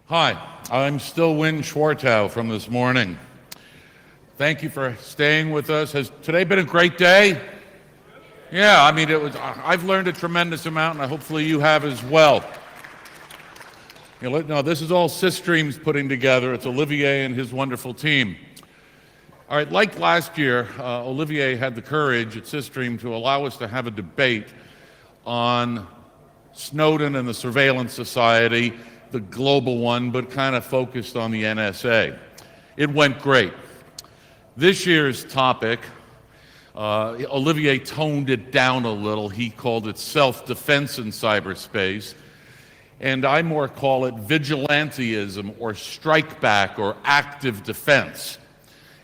Hi, I'm still Win Schwartow from this morning. Thank you for staying with us. Has today been a great day? Yeah, I mean, I've learned a tremendous amount, and hopefully you have as well. No, this is all Systream's putting together. It's Olivier and his wonderful team. All right, like last year, Olivier had the courage at Systream to allow us to have a debate on Snowden and the surveillance society, the global one, but kind of focused on the NSA. It went great. This year's topic, Olivier toned it down a little. He called it self-defense in cyberspace. And I more call it vigilantism or strike back or active defense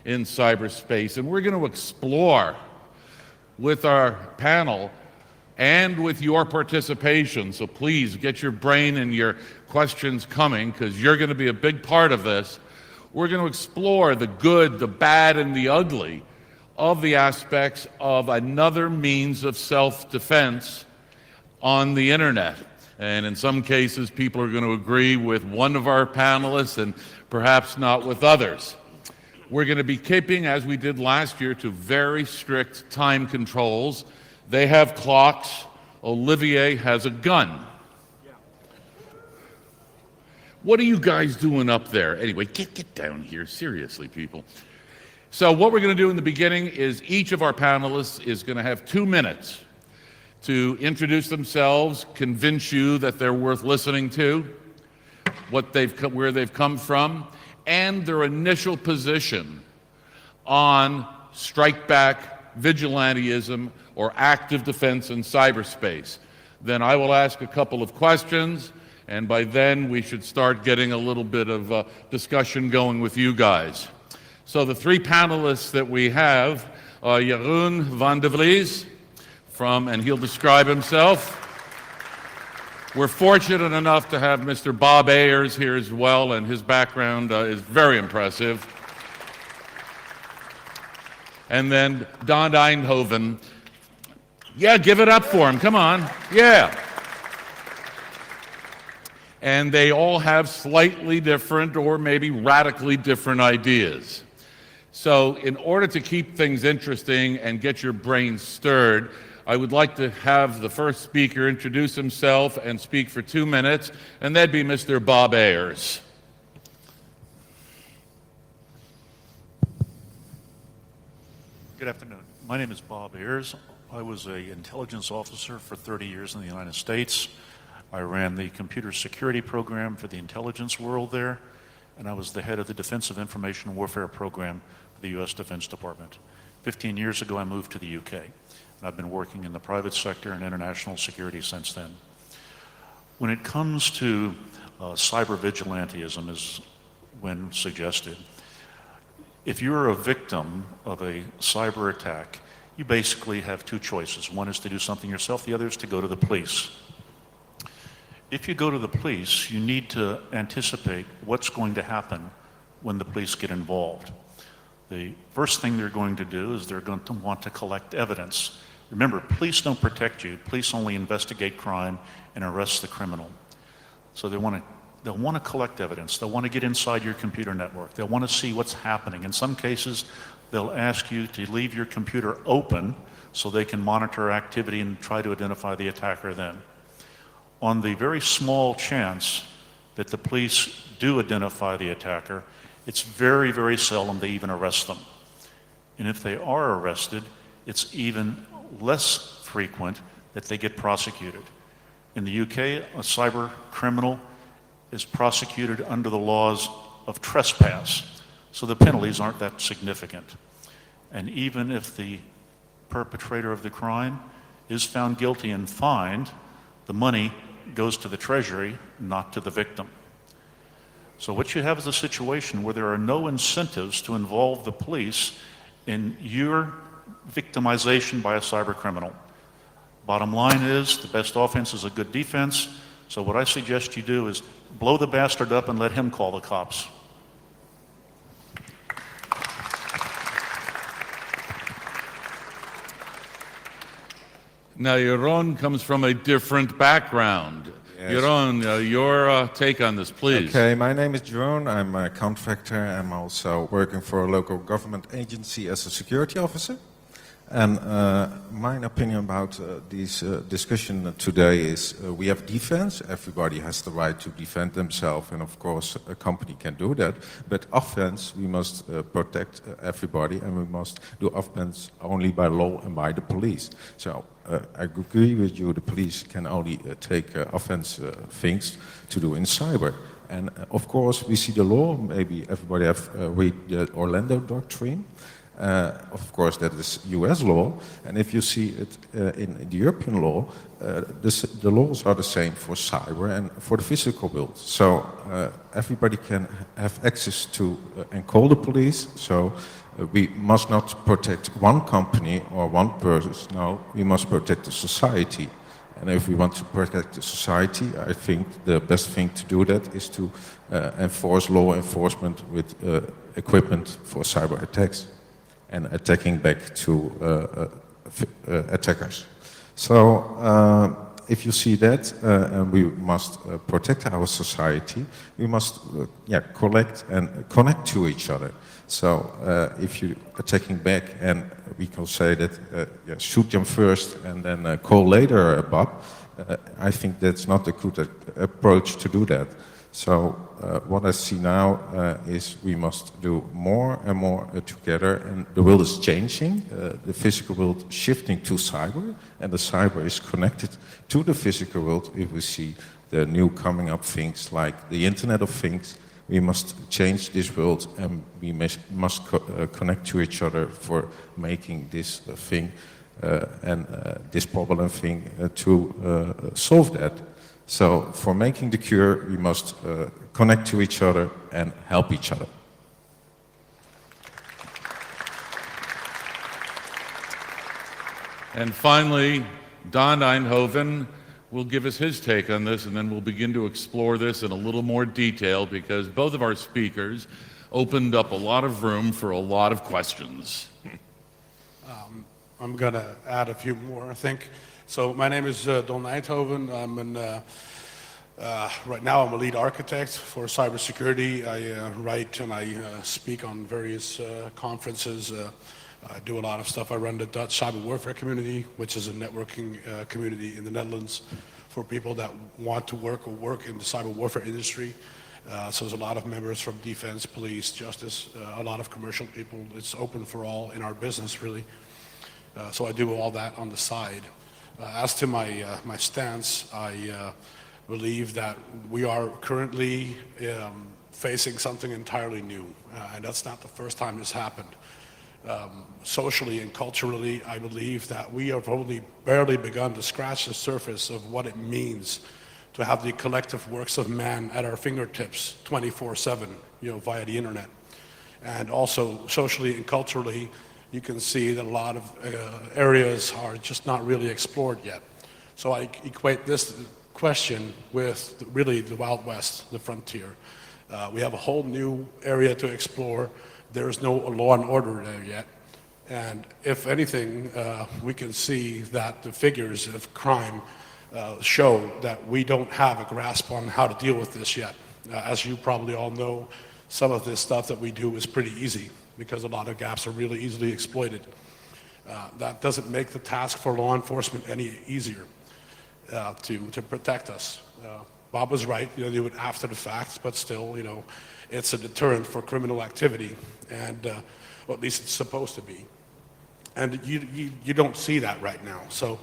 in cyberspace. And we're going to explore with our panel and with your participation. So please get your brain and your questions coming, because you're going to be a big part of this. We're going to explore the good, the bad, and the ugly of the aspects of another means of self-defense on the internet. And in some cases, people are going to agree with one of our panelists and perhaps not with others. We're going to be keeping, as we did last year, to very strict time controls. They have clocks. Olivier has a gun. What are you guys doing up there? Anyway, get down here. Seriously, people. So what we're going to do in the beginning is each of our panelists is going to have 2 minutes to introduce themselves, convince you that they're worth listening to, where they've come from, and their initial position on strike back, vigilantism, or active defense in cyberspace. Then I will ask a couple of questions, and by then we should start getting a little bit of discussion going with you guys. So the 3 panelists that we have are Jeroen van de Vlies, and he'll describe himself. We're fortunate enough to have Mr. Bob Ayers here as well, and his background is very impressive. And then Don Eindhoven. Yeah, give it up for him, come on, yeah. And they all have slightly different or maybe radically different ideas. So in order to keep things interesting and get your brain stirred, I would like to have the first speaker introduce himself and speak for 2 minutes, and that'd be Mr. Bob Ayers. Good afternoon. My name is Bob Ayers. I was an intelligence officer for 30 years in the United States. I ran the computer security program for the intelligence world there, and I was the head of the Defensive Information Warfare program for the U.S. Defense Department. 15 years ago, I moved to the UK, and I've been working in the private sector and international security since then. When it comes to cyber vigilantism, as when suggested, if you're a victim of a cyber attack, you basically have 2 choices. One is to do something yourself, the other is to go to the police. If you go to the police, you need to anticipate what's going to happen when the police get involved. The first thing they're going to do is they're going to want to collect evidence. Remember, police don't protect you. Police only investigate crime and arrest the criminal. So they'll want to collect evidence. They'll want to get inside your computer network. They'll want to see what's happening. In some cases, they'll ask you to leave your computer open so they can monitor activity and try to identify the attacker then. On the very small chance that the police do identify the attacker, it's very, very seldom they even arrest them. And if they are arrested, it's even less frequent that they get prosecuted. In the UK, a cyber criminal is prosecuted under the laws of trespass, so the penalties aren't that significant. And even if the perpetrator of the crime is found guilty and fined, the money goes to the Treasury, not to the victim. So what you have is a situation where there are no incentives to involve the police in your victimization by a cyber criminal. Bottom line is, the best offense is a good defense, so what I suggest you do is blow the bastard up and let him call the cops. Now, Jeroen comes from a different background. Jeroen, your take on this, please. Okay, my name is Jeroen. I'm a contractor. I'm also working for a local government agency as a security officer. And my opinion about this discussion today is we have defense. Everybody has the right to defend themselves, and of course a company can do that. But offense, we must protect everybody, and we must do offense only by law and by the police. So I agree with you, the police can only take offense things to do in cyber. And of course we see the law, maybe everybody have read the Orlando Doctrine. Of course, that is US law, and if you see it in the European law, the laws are the same for cyber and for the physical world. So everybody can have access to and call the police. So we must not protect one company or one person. No, we must protect the society. And if we want to protect the society, I think the best thing to do that is to enforce law enforcement with equipment for cyber attacks and attacking back to attackers. So if you see that, and we must protect our society, we must collect and connect to each other. So if you're attacking back, and we can say that shoot them first and then call later, Bob, I think that's not a good approach to do that. So what I see now is we must do more and more together, and the world is changing, the physical world shifting to cyber, and the cyber is connected to the physical world. If we see the new coming up things like the Internet of Things, we must change this world, and we must connect to each other for making this thing and this problem thing to solve that. So for making the cure, we must connect to each other and help each other. And finally, Don Eindhoven will give us his take on this, and then we'll begin to explore this in a little more detail, because both of our speakers opened up a lot of room for a lot of questions. I'm going to add a few more, I think. So my name is Don Eindhoven. Right now I'm a lead architect for cybersecurity. I write and I speak on various conferences. I do a lot of stuff. I run the Dutch cyber warfare community, which is a networking community in the Netherlands for people that want to work in the cyber warfare industry. So there's a lot of members from defense, police, justice, a lot of commercial people. It's open for all in our business, really. So I do all that on the side. As to my stance, I believe that we are currently facing something entirely new, and that's not the first time this happened. Socially and culturally, I believe that we have only barely begun to scratch the surface of what it means to have the collective works of man at our fingertips 24/7, via the internet. And also socially and culturally, you can see that a lot of areas are just not really explored yet. So I equate this question with really the Wild West, the frontier. We have a whole new area to explore. There's no law and order there yet. And if anything, we can see that the figures of crime show that we don't have a grasp on how to deal with this yet. As you probably all know, some of this stuff that we do is pretty easy, because a lot of gaps are really easily exploited. That doesn't make the task for law enforcement any easier to protect us. Bob was right, do it after the fact, but still, it's a deterrent for criminal activity, and or at least it's supposed to be. And you don't see that right now. So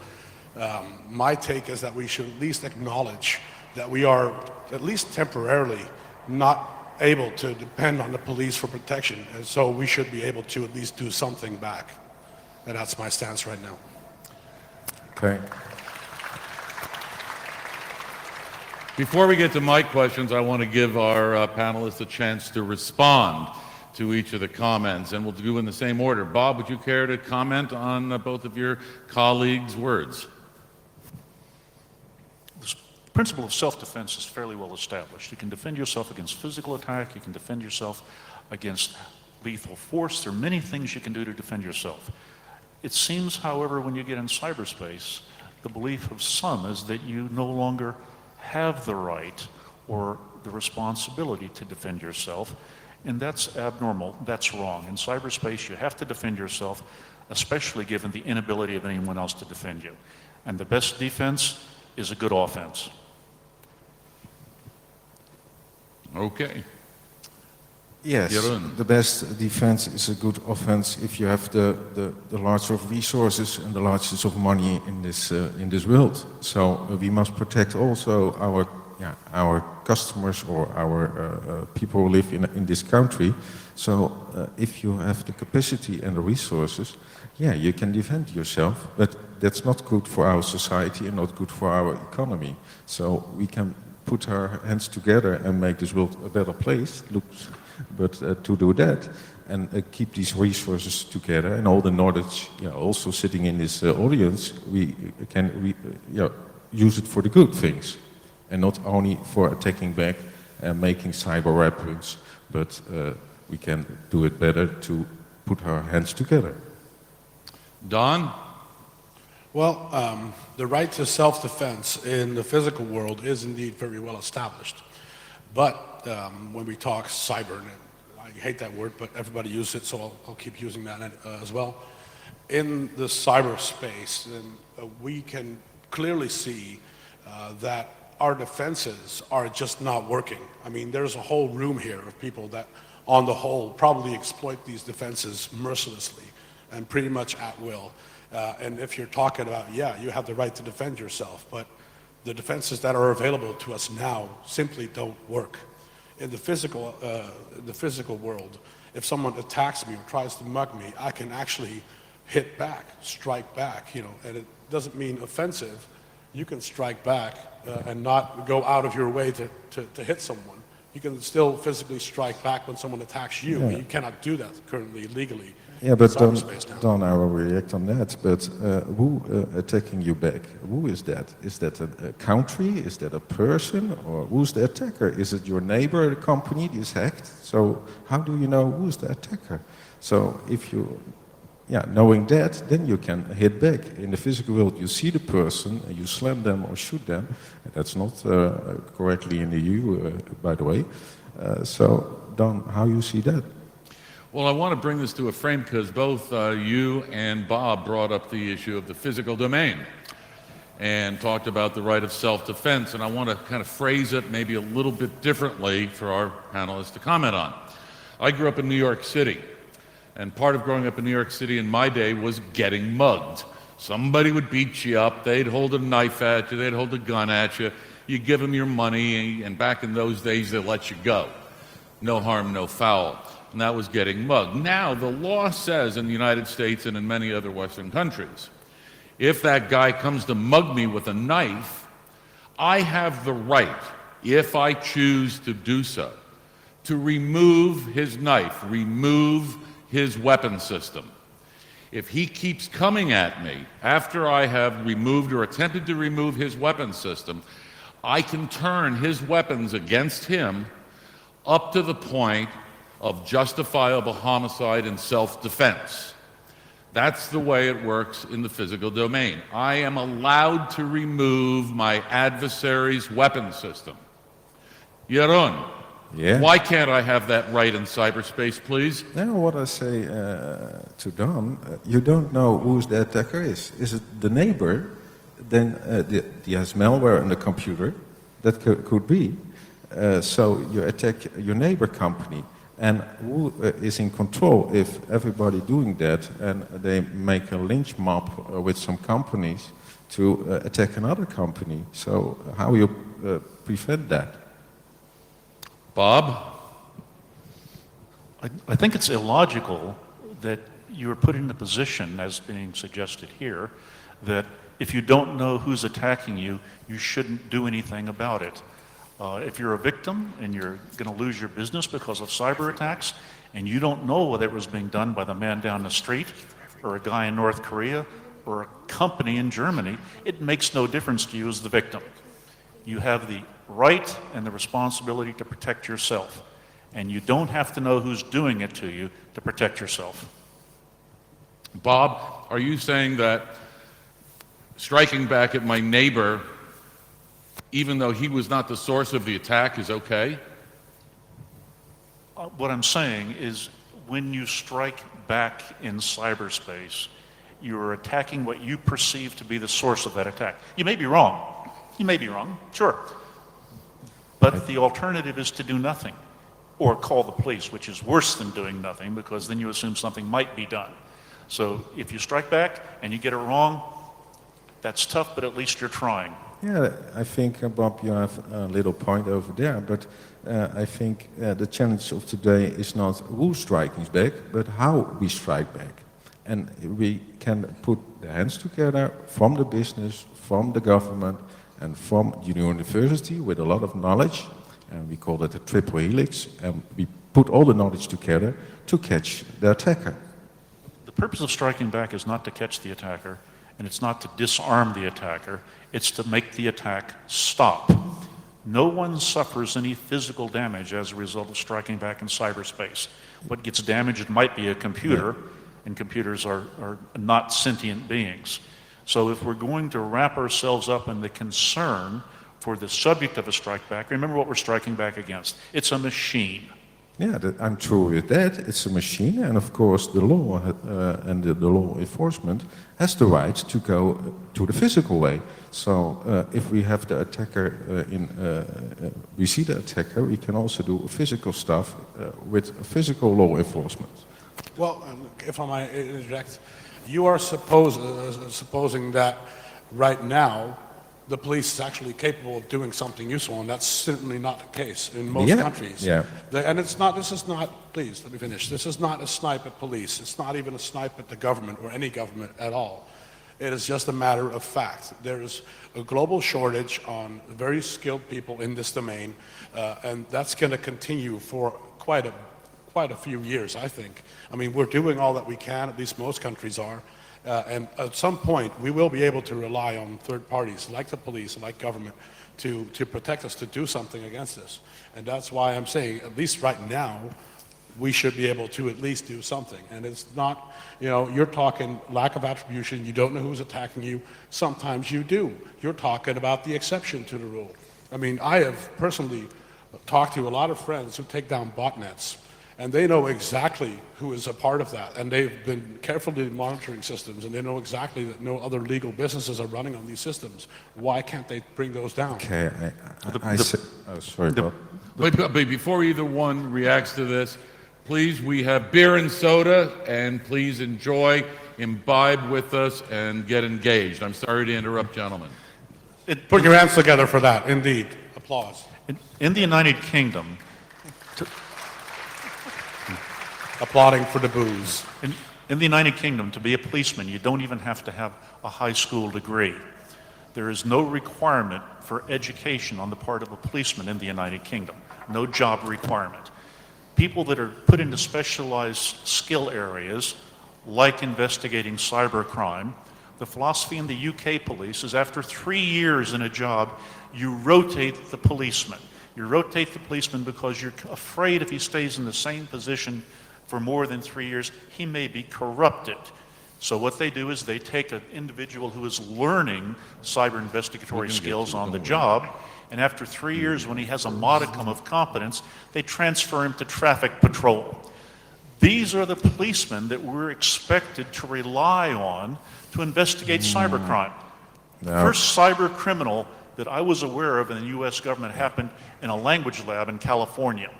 my take is that we should at least acknowledge that we are, at least temporarily, not able to depend on the police for protection, and so we should be able to at least do something back. And that's my stance right now. Okay. Before we get to my questions, I want to give our panelists a chance to respond to each of the comments, and we'll do in the same order. Bob, would you care to comment on both of your colleagues' words? The principle of self-defense is fairly well established. You can defend yourself against physical attack. You can defend yourself against lethal force. There are many things you can do to defend yourself. It seems, however, when you get in cyberspace, the belief of some is that you no longer have the right or the responsibility to defend yourself, and that's abnormal, that's wrong. In cyberspace, you have to defend yourself, especially given the inability of anyone else to defend you. And the best defense is a good offense. Okay. Yes, Jeroen. the best defense is a good offense if you have the largest of resources and the largest of money in this world. So we must protect also our customers or our people who live in this country. So if you have the capacity and the resources, yeah, you can defend yourself, but that's not good for our society and not good for our economy. So we can put our hands together and make this world a better place. But to do that and keep these resources together and all the knowledge, also sitting in this audience, we can use it for the good things, and not only for attacking back and making cyber weapons, but we can do it better to put our hands together. Don? Well, the right to self-defense in the physical world is indeed very well established. But when we talk cyber, and I hate that word, but everybody uses it, so I'll keep using that as well. In the cyberspace, we can clearly see that our defenses are just not working. I mean, there's a whole room here of people that, on the whole, probably exploit these defenses mercilessly and pretty much at will. And if you're talking about, yeah, you have the right to defend yourself, but the defenses that are available to us now simply don't work. In the physical world, if someone attacks me or tries to mug me, I can actually hit back, strike back, and it doesn't mean offensive. You can strike back and not go out of your way to hit someone. You can still physically strike back when someone attacks you, but you cannot do that currently legally. Yeah, but Cyberspace now. Don, I will react on that. But who attacking you back? Who is that? Is that a country? Is that a person? Or who's the attacker? Is it your neighbor, the company that is hacked? So how do you know who's the attacker? So if you, knowing that, then you can hit back. In the physical world, you see the person, and you slam them or shoot them. That's not correctly in the EU, by the way. So Don, how you see that? Well, I want to bring this to a frame because both you and Bob brought up the issue of the physical domain and talked about the right of self-defense, and I want to kind of phrase it maybe a little bit differently for our panelists to comment on. I grew up in New York City, and part of growing up in New York City in my day was getting mugged. Somebody would beat you up, they'd hold a knife at you, they'd hold a gun at you, you give them your money, and back in those days they let you go. No harm, no foul. And that was getting mugged. Now, the law says in the United States and in many other Western countries, if that guy comes to mug me with a knife, I have the right, if I choose to do so, to remove his knife, remove his weapon system. If he keeps coming at me after I have removed or attempted to remove his weapon system, I can turn his weapons against him up to the point of justifiable homicide and self-defense. That's the way it works in the physical domain. I am allowed to remove my adversary's weapon system. Jeroen, why can't I have that right in cyberspace, please? Now, what I say to Don, you don't know who the attacker is. Is it the neighbor? Then he has malware on the computer. That could be. So you attack your neighbor company. And who is in control if everybody doing that and they make a lynch mob with some companies to attack another company? So how you prevent that? Bob? I think it's illogical that you're put in a position, as being suggested here, that if you don't know who's attacking you, you shouldn't do anything about it. If you're a victim and you're going to lose your business because of cyber attacks, and you don't know whether it was being done by the man down the street, or a guy in North Korea, or a company in Germany, it makes no difference to you as the victim. You have the right and the responsibility to protect yourself, and you don't have to know who's doing it to you to protect yourself. Bob, are you saying that striking back at my neighbor even though he was not the source of the attack, is okay? What I'm saying is when you strike back in cyberspace, you're attacking what you perceive to be the source of that attack. You may be wrong. You may be wrong, sure. But the alternative is to do nothing or call the police, which is worse than doing nothing because then you assume something might be done. So if you strike back and you get it wrong, that's tough, but at least you're trying. Yeah, I think, Bob, you have a little point over there, but I think the challenge of today is not who strikes back, but how we strike back. And we can put the hands together from the business, from the government, and from the university with a lot of knowledge, and we call it a triple helix, and we put all the knowledge together to catch the attacker. The purpose of striking back is not to catch the attacker, and it's not to disarm the attacker, it's to make the attack stop. No one suffers any physical damage as a result of striking back in cyberspace. What gets damaged might be a computer, and computers are not sentient beings. So if we're going to wrap ourselves up in the concern for the subject of a strike back, remember what we're striking back against. It's a machine. Yeah, I'm true with that. It's a machine, and of course the law and the law enforcement has the right to go to the physical way. So if we have the attacker we see the attacker, we can also do physical stuff with physical law enforcement. Well, if I might interject, you are supposing that right now the police is actually capable of doing something useful, and that's certainly not the case in most countries. Yeah. And it's not, this is not, please, let me finish. This is not a snipe at police. It's not even a snipe at the government or any government at all. It is just a matter of fact. There is a global shortage on very skilled people in this domain, and that's going to continue for quite a few years, I think. I mean, we're doing all that we can, at least most countries are. And at some point, we will be able to rely on third parties, like the police, like government, to protect us, to do something against this. And that's why I'm saying, at least right now, we should be able to at least do something. And it's not, you know, you're talking lack of attribution, you don't know who's attacking you. Sometimes you do. You're talking about the exception to the rule. I mean, I have personally talked to a lot of friends who take down botnets, and they know exactly who is a part of that, and they've been carefully monitoring systems, and they know exactly that no other legal businesses are running on these systems. Why can't they bring those down? Okay, sorry, Bob. But before either one reacts to this, please, we have beer and soda, and please enjoy, imbibe with us, and get engaged. I'm sorry to interrupt, gentlemen. Put your hands together for that, indeed. Applause. In the United Kingdom, Applauding for the booze. in the United Kingdom, to be a policeman, you don't even have to have a high school degree. There is no requirement for education on the part of a policeman in the United Kingdom. No job requirement. People that are put into specialized skill areas, like investigating cybercrime, the philosophy in the UK police is after 3 years in a job, you rotate the policeman. You rotate the policeman because you're afraid if he stays in the same position for more than 3 years, he may be corrupted. So what they do is they take an individual who is learning cyber investigatory skills on the job, and after 3 years, when he has a modicum of competence, they transfer him to traffic patrol. These are the policemen that we're expected to rely on to investigate cybercrime. The first cyber criminal that I was aware of in the US government happened in a language lab in California.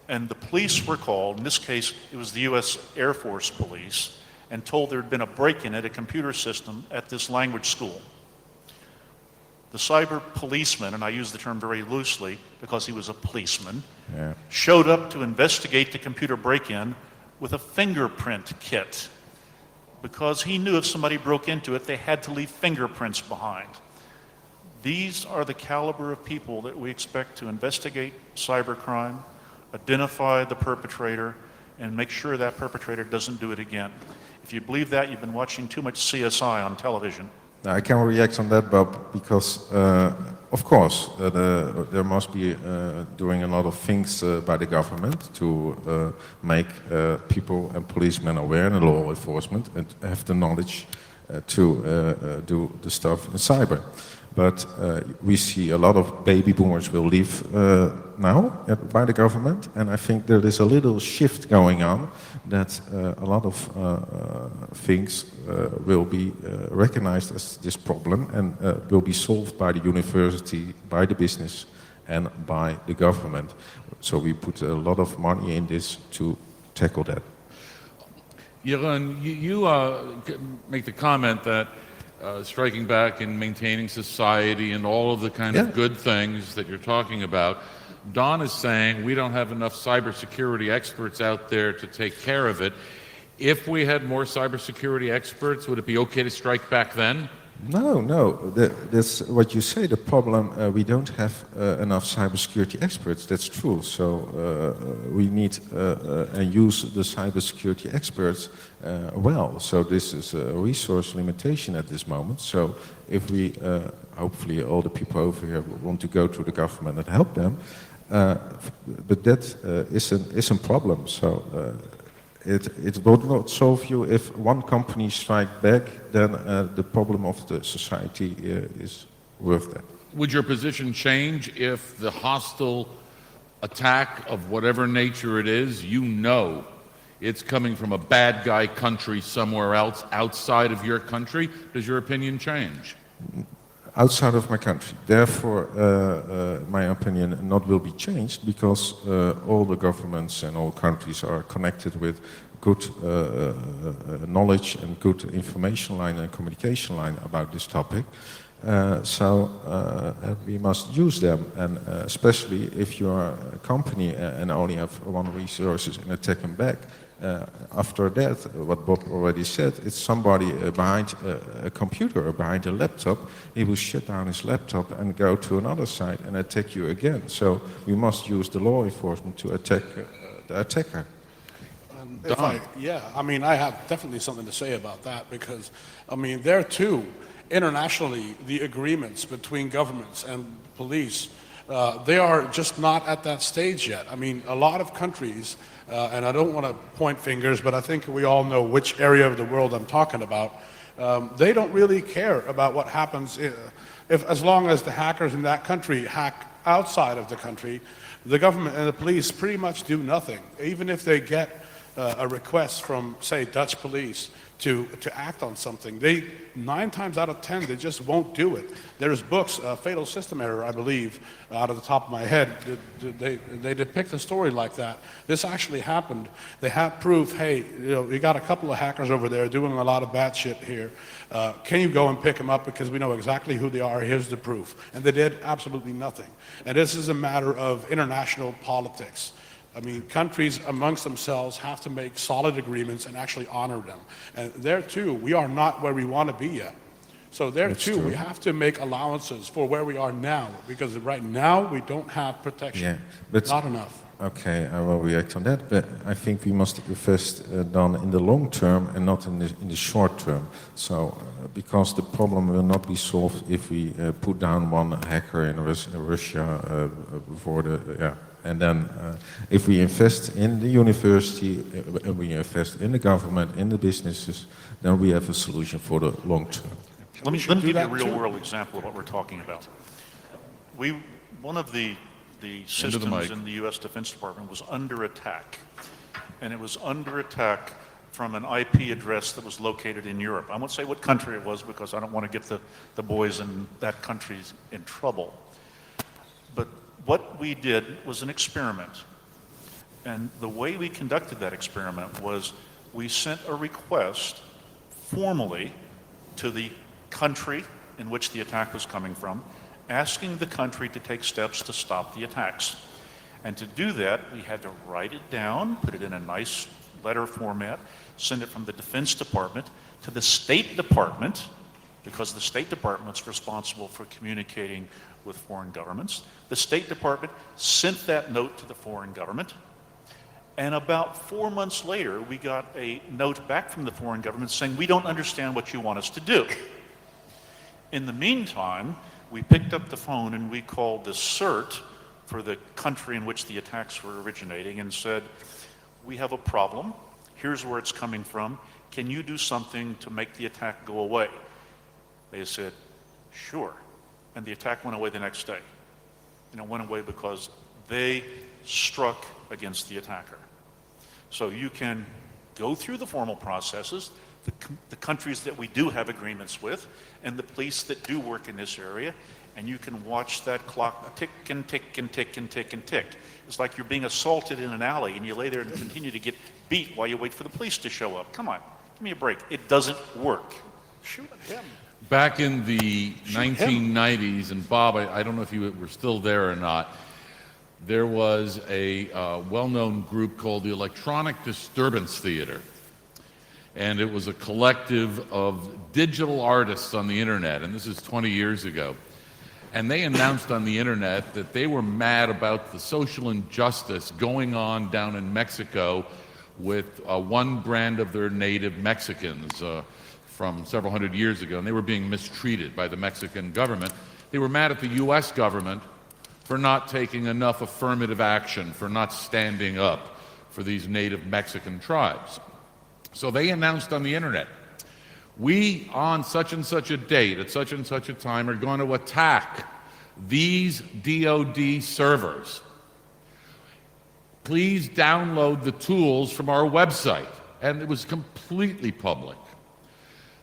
And the police were called, in this case, it was the US Air Force Police, and told there had been a break-in at a computer system at this language school. The cyber policeman, and I use the term very loosely because he was a policeman, showed up to investigate the computer break-in with a fingerprint kit because he knew if somebody broke into it, they had to leave fingerprints behind. These are the caliber of people that we expect to investigate cybercrime, identify the perpetrator, and make sure that perpetrator doesn't do it again. If you believe that, you've been watching too much CSI on television. I can react on that, Bob, because of course there must be doing a lot of things by the government to make people and policemen aware and law enforcement and have the knowledge to do the stuff in cyber. But we see a lot of baby boomers will leave now by the government, and I think there is a little shift going on that a lot of things will be recognized as this problem and will be solved by the university, by the business, and by the government. So we put a lot of money in this to tackle that. Jeroen, you make the comment that striking back and maintaining society and all of the kind of good things that you're talking about. Don is saying we don't have enough cybersecurity experts out there to take care of it. If we had more cybersecurity experts, would it be okay to strike back then? No. That's what you say. The problem, we don't have enough cybersecurity experts. That's true. So we need and use the cybersecurity experts well. So this is a resource limitation at this moment. So if we, hopefully all the people over here want to go to the government and help them, but that is a problem. So it will not solve you if one company strikes back, then the problem of the society is worth that. Would your position change if the hostile attack of whatever nature it is, you know it's coming from a bad guy country somewhere else outside of your country? Does your opinion change? Outside of my country. Therefore, my opinion not will be changed because all the governments and all countries are connected with good knowledge and good information line and communication line about this topic. So we must use them, and especially if you are a company and only have one resources and attack them back. After that, what Bob already said, it's somebody behind a computer or behind a laptop. He will shut down his laptop and go to another site and attack you again. So we must use the law enforcement to attack the attacker. I have definitely something to say about that because, there too, internationally, the agreements between governments and police, they are just not at that stage yet. A lot of countries, and I don't want to point fingers, but I think we all know which area of the world I'm talking about. They don't really care about what happens as long as the hackers in that country hack outside of the country. The government and the police pretty much do nothing, even if they get a request from, say, Dutch police to act on something. 9 times out of 10, they just won't do it. There's books, Fatal System Error, I believe, out of the top of my head, they depict a story like that. This actually happened. They have proof, hey, we got a couple of hackers over there doing a lot of bad shit here. Can you go and pick them up because we know exactly who they are, here's the proof. And they did absolutely nothing. And this is a matter of international politics. Countries amongst themselves have to make solid agreements and actually honor them. And there too, we are not where we want to be yet. So there That's too, true. we have to make allowances for where we are now, because right now we don't have protection. Yeah, but not enough. Okay, I will react on that, but I think we must invest done in the long term and not in the short term. So, because the problem will not be solved if we put down one hacker in Russia before the and then if we invest in the university, we invest in the government, in the businesses, then we have a solution for the long term. Let me give you a real-world example of what we're talking about. One of the systems in the U.S. Defense Department was under attack, and it was under attack from an IP address that was located in Europe. I won't say what country it was because I don't want to get the boys in that country in trouble. But what we did was an experiment, and the way we conducted that experiment was we sent a request formally to the country in which the attack was coming from, asking the country to take steps to stop the attacks. And to do that, we had to write it down, put it in a nice letter format, send it from the Defense Department to the State Department, because the State Department's responsible for communicating with foreign governments. The State Department sent that note to the foreign government, and about 4 months later, we got a note back from the foreign government saying, we don't understand what you want us to do. In the meantime, we picked up the phone and we called the CERT for the country in which the attacks were originating and said, we have a problem, here's where it's coming from, can you do something to make the attack go away? They said, sure. and the attack went away the next day. And it went away because they struck against the attacker. So you can go through the formal processes, the countries that we do have agreements with, and the police that do work in this area, and you can watch that clock tick and tick and tick and tick and tick. It's like you're being assaulted in an alley, and you lay there and continue to get beat while you wait for the police to show up. Come on, give me a break. It doesn't work. Shoot him. Back in the 1990s, and Bob, I don't know if you were still there or not, there was a well-known group called the Electronic Disturbance Theater. And it was a collective of digital artists on the internet, and this is 20 years ago. And they announced on the internet that they were mad about the social injustice going on down in Mexico with one brand of their native Mexicans from several hundred years ago, and they were being mistreated by the Mexican government. They were mad at the US government for not taking enough affirmative action, for not standing up for these native Mexican tribes. So they announced on the internet, we on such and such a date at such and such a time are going to attack these DoD servers. Please download the tools from our website. And it was completely public.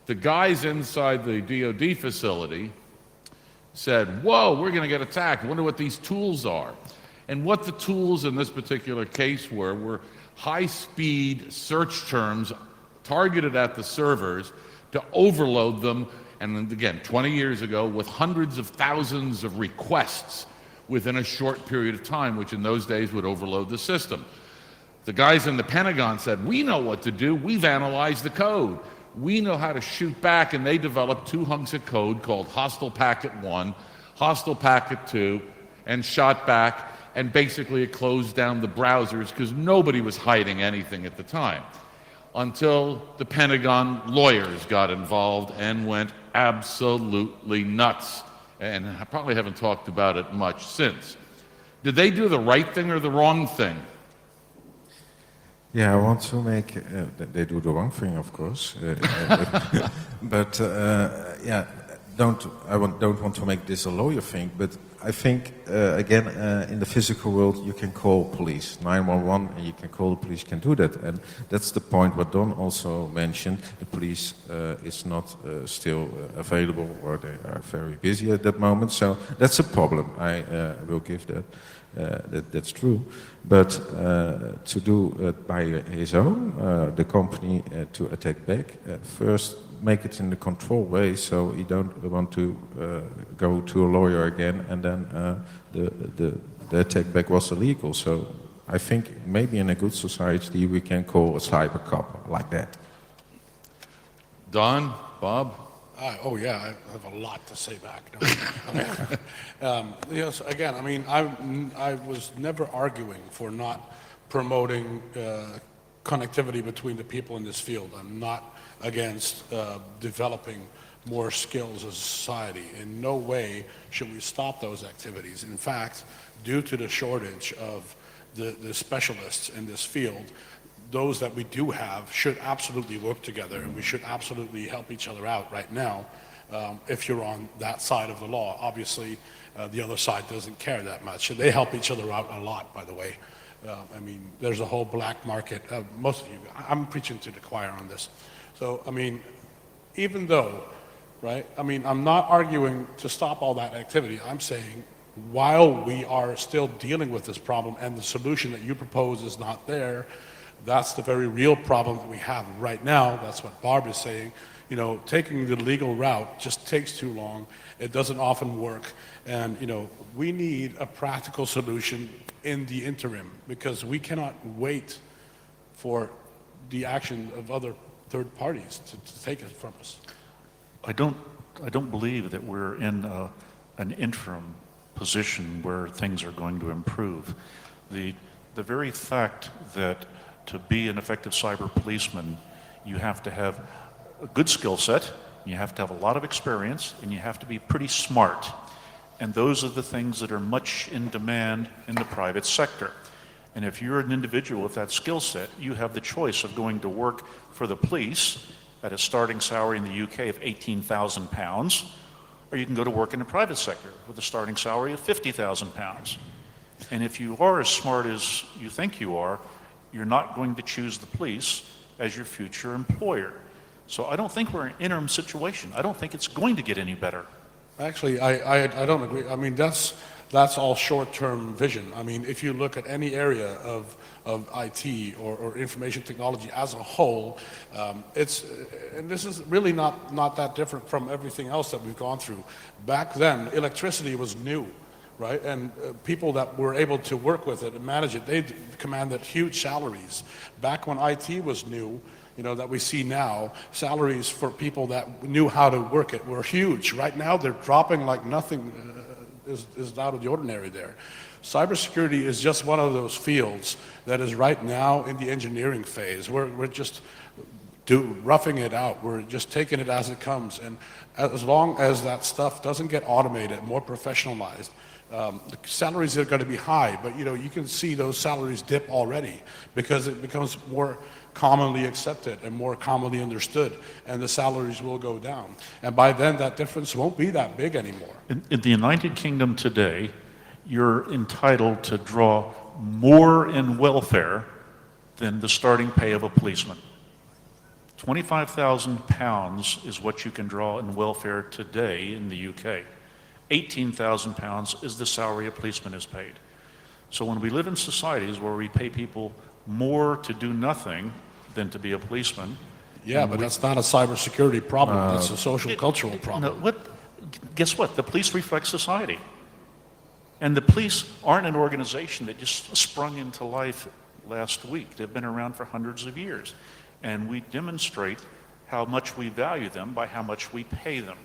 The guys inside the DoD facility said, whoa, we're going to get attacked. I wonder what these tools are. And what the tools in this particular case were high-speed search terms targeted at the servers to overload them, and again, 20 years ago, with hundreds of thousands of requests within a short period of time, which in those days would overload the system. The guys in the Pentagon said, we know what to do. We've analyzed the code. We know how to shoot back, and they developed two hunks of code called Hostile Packet 1, Hostile Packet 2, and shot back, and basically it closed down the browsers because nobody was hiding anything at the time, until the Pentagon lawyers got involved and went absolutely nuts. And I probably haven't talked about it much since. Did they do the right thing or the wrong thing? Yeah, I want to make, they do the wrong thing, of course, but yeah, don't want to make this a lawyer thing, but I think, again, in the physical world, you can call police, 911, and you can call the police, can do that. And that's the point what Don also mentioned. The police is not still available, or they are very busy at that moment. So that's a problem. I will give that. That's true. But to do it by his own, the company to attack back, first make it in the control way, so you don't want to go to a lawyer again, and then the attack back was illegal. So I think maybe in a good society we can call a cyber cop like that. Don, Bob? Oh yeah, I have a lot to say back. Yes, again, I mean, I was never arguing for not promoting connectivity between the people in this field. I'm not against developing more skills as a society. In no way should we stop those activities. In fact, due to the shortage of the specialists in this field, those that we do have should absolutely work together, and we should absolutely help each other out right now if you're on that side of the law. Obviously, the other side doesn't care that much. They help each other out a lot, by the way. I mean, there's a whole black market. Most of you, I'm preaching to the choir on this. So, I mean, even though, right, I mean, I'm not arguing to stop all that activity. I'm saying while we are still dealing with this problem and the solution that you propose is not there, that's the very real problem that we have right now. That's what Barb is saying. You know, taking the legal route just takes too long. It doesn't often work. And, you know, we need a practical solution in the interim, because we cannot wait for the action of other third parties to take it from us. I don't believe that we're in an interim position where things are going to improve. The very fact that to be an effective cyber policeman, you have to have a good skill set, you have to have a lot of experience, and you have to be pretty smart. And those are the things that are much in demand in the private sector. And if you're an individual with that skill set, you have the choice of going to work for the police at a starting salary in the UK of £18,000, or you can go to work in the private sector with a starting salary of £50,000. And if you are as smart as you think you are, you're not going to choose the police as your future employer. So I don't think we're in an interim situation. I don't think it's going to get any better. Actually, I don't agree. I mean, that's all short-term vision. I mean, if you look at any area of IT or information technology as a whole, and this is really not that different from everything else that we've gone through. Back then, electricity was new, right? And people that were able to work with it and manage it, they commanded huge salaries. Back when IT was new, you know, that we see now, salaries for people that knew how to work it were huge. Right now, they're dropping like nothing is out of the ordinary there. Cybersecurity is just one of those fields that is right now in the engineering phase. We're just roughing it out. We're just taking it as it comes. And as long as that stuff doesn't get automated, more professionalized, the salaries are going to be high. But, you know, you can see those salaries dip already because it becomes more commonly accepted and more commonly understood, and the salaries will go down. And by then, that difference won't be that big anymore. In the United Kingdom today, you're entitled to draw more in welfare than the starting pay of a policeman. £25,000 is what you can draw in welfare today in the UK. £18,000 is the salary a policeman is paid. So when we live in societies where we pay people more to do nothing than to be a policeman. Yeah, but that's not a cybersecurity problem. That's a social cultural problem. Guess what? The police reflect society. And the police aren't an organization that just sprung into life last week. They've been around for hundreds of years. And we demonstrate how much we value them by how much we pay them.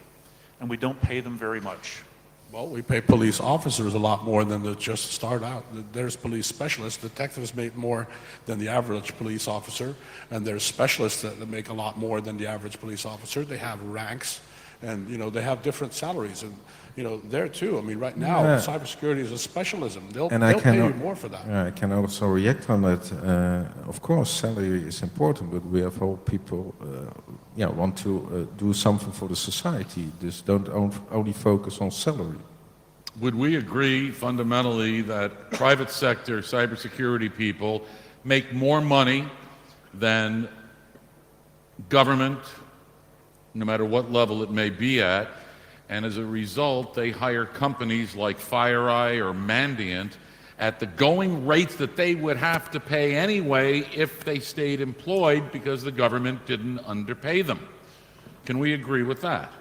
And we don't pay them very much. Well, we pay police officers a lot more than they just start out. There's police specialists. Detectives make more than the average police officer, and there's specialists that make a lot more than the average police officer. They have ranks, and, you know, they have different salaries. And, you know, there too, I mean, right now, cybersecurity is a specialism. They'll pay you more for that. I can also react on that. Of course, salary is important, but we have all people want to do something for the society. Just don't only focus on salary. Would we agree fundamentally that private sector cybersecurity people make more money than government, no matter what level it may be at, and as a result, they hire companies like FireEye or Mandiant at the going rates that they would have to pay anyway if they stayed employed because the government didn't underpay them? Can we agree with that?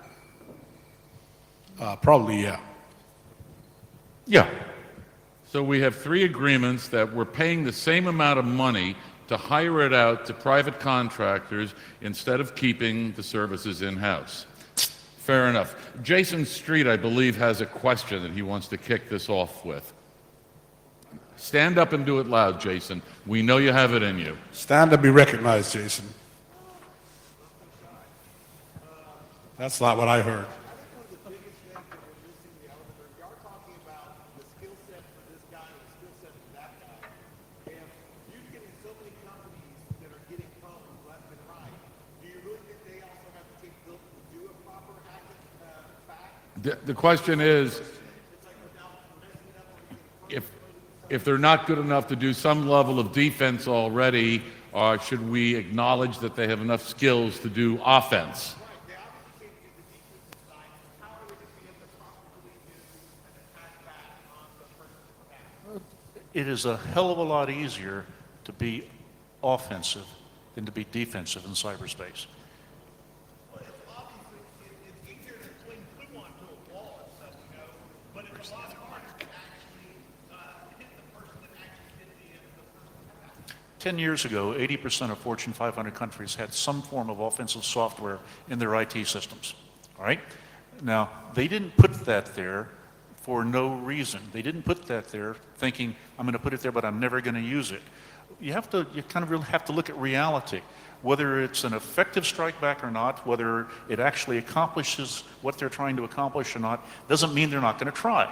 Probably, yeah. Yeah. So we have three agreements that we're paying the same amount of money to hire it out to private contractors instead of keeping the services in-house. Fair enough. Jason Street, I believe, has a question that he wants to kick this off with. Stand up and do it loud, Jason. We know you have it in you. Stand to be recognized, Jason. That's not what I heard. The question is, if they're not good enough to do some level of defense already, should we acknowledge that they have enough skills to do offense? It is a hell of a lot easier to be offensive than to be defensive in cyberspace. It's easier to swing glue onto a wall and stuff, you know, but it's a lot harder to actually hit the person that actually hit the person. 10 years ago, 80% of Fortune 500 countries had some form of offensive software in their IT systems. All right? Now, they didn't put that there for no reason. They didn't put that there thinking, I'm going to put it there, but I'm never going to use it. You kind of really have to look at reality. Whether it's an effective strike back or not, whether it actually accomplishes what they're trying to accomplish or not, doesn't mean they're not going to try.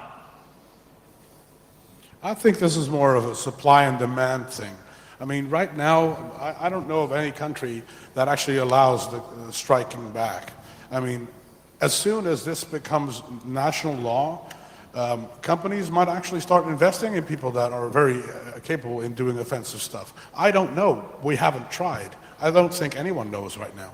I think this is more of a supply and demand thing. I mean, right now, I don't know of any country that actually allows the striking back. I mean, as soon as this becomes national law, companies might actually start investing in people that are very capable in doing offensive stuff. I don't know. We haven't tried. I don't think anyone knows right now.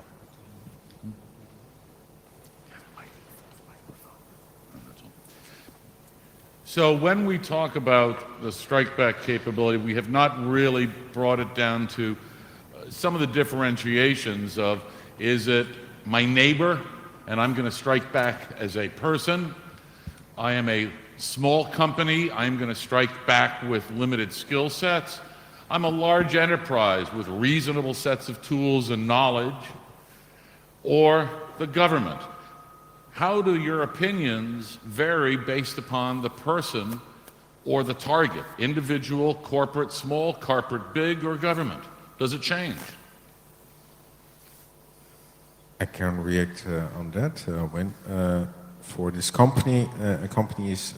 So when we talk about the strike back capability, we have not really brought it down to some of the differentiations of, is it my neighbor and I'm going to strike back as a person? I am a small company, I'm going to strike back with limited skill sets. I'm a large enterprise with reasonable sets of tools and knowledge. Or the government. How do your opinions vary based upon the person or the target? Individual, corporate, small, corporate, big, or government? Does it change? I can react on that. For this company, a company is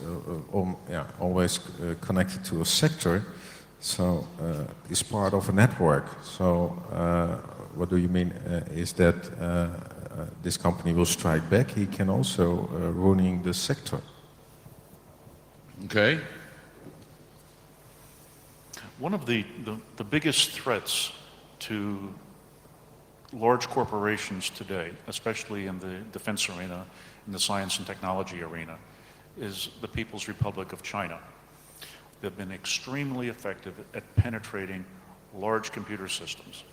always connected to a sector, so it's part of a network. So what do you mean? Is that this company will strike back? He can also ruining the sector. Okay. One of the biggest threats to large corporations today, especially in the defense arena, in the science and technology arena, is the People's Republic of China. They've been extremely effective at penetrating large computer systems.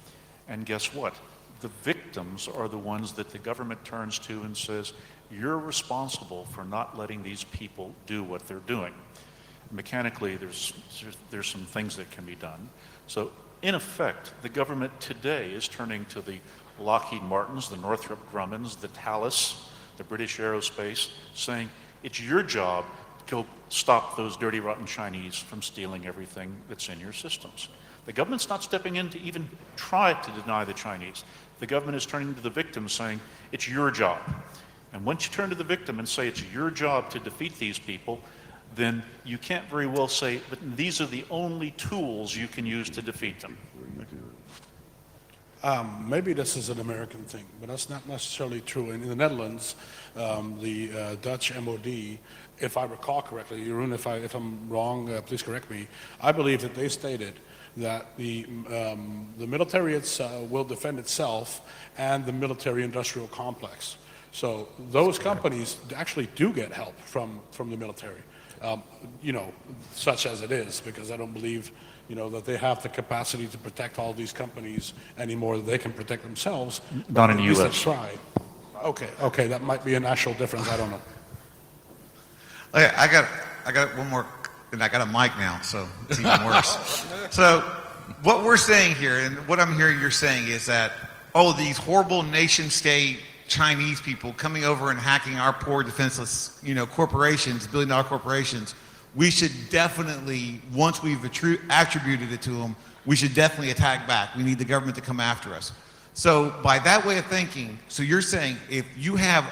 And guess what? The victims are the ones that the government turns to and says, you're responsible for not letting these people do what they're doing. Mechanically, there's some things that can be done. So in effect, the government today is turning to the Lockheed Martins, the Northrop Grummans, the Thales, the British Aerospace, saying, it's your job to go stop those dirty, rotten Chinese from stealing everything that's in your systems. The government's not stepping in to even try to deny the Chinese. The government is turning to the victims saying, it's your job. And once you turn to the victim and say it's your job to defeat these people, then you can't very well say, but these are the only tools you can use to defeat them. Maybe this is an American thing, but that's not necessarily true. In the Netherlands, the Dutch MOD, if I recall correctly, Jeroen, if I'm wrong, please correct me, I believe that they stated that the military will defend itself and the military-industrial complex. So those companies actually do get help from the military, such as it is, because I don't believe, that they have the capacity to protect all these companies anymore than they can protect themselves. Not in the U.S. U.S. Try. Okay, that might be a national difference. I don't know. Okay, I got one more, and I got a mic now, so it's even worse. So what we're saying here, and what I'm hearing you're saying is that, these horrible nation-state Chinese people coming over and hacking our poor defenseless, corporations, billion-dollar corporations, we should definitely, once we've attributed it to them, we should definitely attack back. We need the government to come after us. So by that way of thinking, so you're saying if you have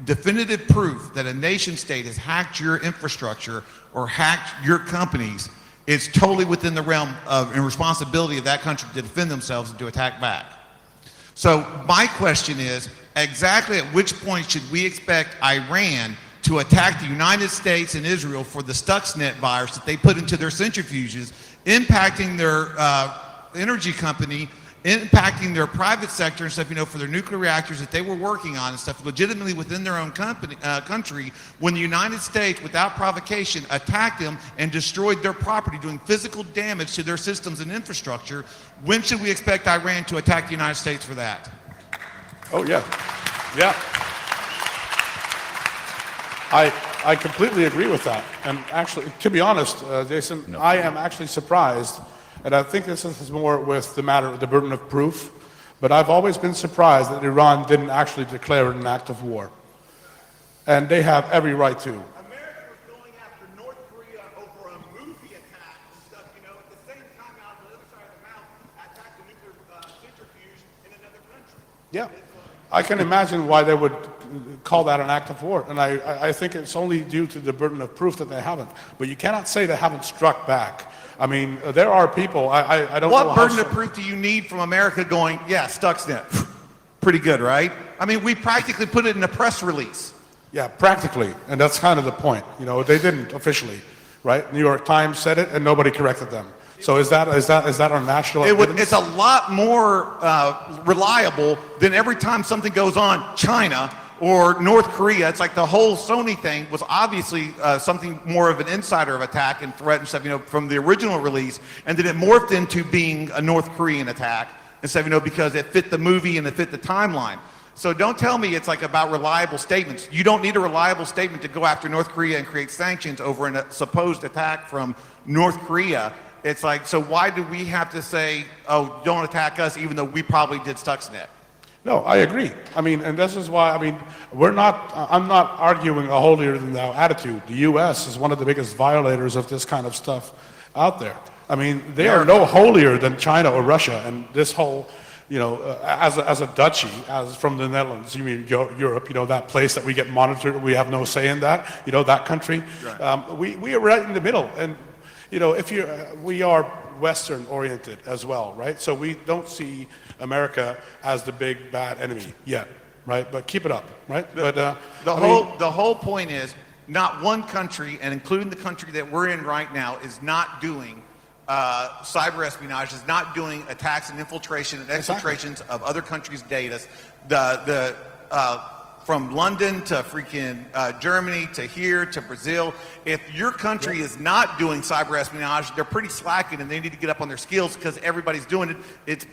definitive proof that a nation state has hacked your infrastructure or hacked your companies, it's totally within the realm of and responsibility of that country to defend themselves and to attack back. So my question is, exactly at which point should we expect Iran to attack the United States and Israel for the Stuxnet virus that they put into their centrifuges, impacting their energy company, impacting their private sector and stuff, for their nuclear reactors that they were working on and stuff, legitimately within their own country, when the United States, without provocation, attacked them and destroyed their property, doing physical damage to their systems and infrastructure? When should we expect Iran to attack the United States for that? Oh, yeah. I completely agree with that. And actually, to be honest, Jason, I am actually surprised, and I think this is more with the matter of the burden of proof, but I've always been surprised that Iran didn't actually declare it an act of war. And they have every right to. America was going after North Korea over a movie attack and stuff, at the same time out on the other side of the mouth, attacked a nuclear centrifuge in another country. Yeah. I can imagine why they would call that an act of war. And I think it's only due to the burden of proof that they haven't. But you cannot say they haven't struck back. I mean, there are people, I don't know What burden of proof do you need from America going, yeah, Stuxnet? pretty good, right? I mean, we practically put it in a press release. Yeah, practically, and that's kind of the point. You know, they didn't officially, right? New York Times said it, and nobody corrected them. So is that our national evidence? It's a lot more reliable than every time something goes on China or North Korea. It's like the whole Sony thing was obviously something more of an insider of attack and threat and stuff, you know, from the original release, and then it morphed into being a North Korean attack and stuff, you know, because it fit the movie and it fit the timeline. So don't tell me it's like about reliable statements. You don't need a reliable statement to go after North Korea and create sanctions over a supposed attack from North Korea. It's like, so why do we have to say, oh, don't attack us, even though we probably did Stuxnet? No, I agree. I mean, and this is why, I mean, I'm not arguing a holier than thou attitude. The U.S. is one of the biggest violators of this kind of stuff out there. I mean, they are no holier than China or Russia, and this whole, you know, as a duchy, as from the Netherlands, you mean Europe, you know, that place that we get monitored, we have no say in that, you know, that country. Right. We are right in the middle, and, you know, we are Western oriented as well, right? So we don't see America as the big bad enemy yet, right? But keep it up, right? The whole point is not one country, and including the country that we're in right now, is not doing cyber espionage, is not doing attacks and infiltration and exfiltrations of other countries' data. From London to freaking Germany to here to Brazil. If your country is not doing cyber espionage, they're pretty slacking, and they need to get up on their skills because everybody's doing it.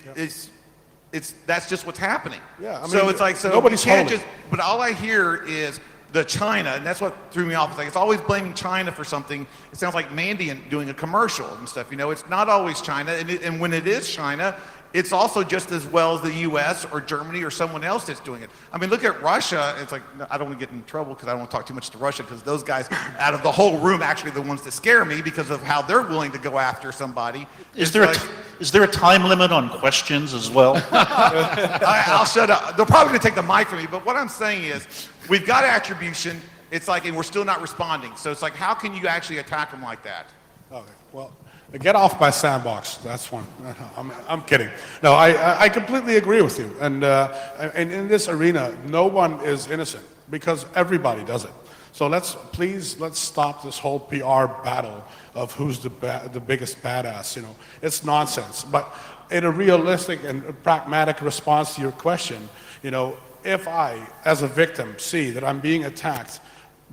That's just what's happening. Yeah, I mean, so it's like, so nobody's you can't holy. but all I hear is the China, and that's what threw me off. It's like, it's always blaming China for something. It sounds like Mandy doing a commercial and stuff. You know, it's not always China, and when it is China, it's also just as well as the U.S. or Germany or someone else that's doing it. I mean, look at Russia. It's like, I don't want to get in trouble because I don't want to talk too much to Russia, because those guys out of the whole room actually the ones that scare me because of how they're willing to go after somebody. Is there a time limit on questions as well? I'll shut up. They're probably going to take the mic from me, but what I'm saying is we've got attribution. It's like, and we're still not responding. So it's like, how can you actually attack them like that? Okay, well, get off my sandbox. That's one. I'm kidding. No, I completely agree with you. And in this arena, no one is innocent because everybody does it. So let's stop this whole PR battle of who's the biggest badass. You know, it's nonsense. But in a realistic and pragmatic response to your question, you know, if I, as a victim, see that I'm being attacked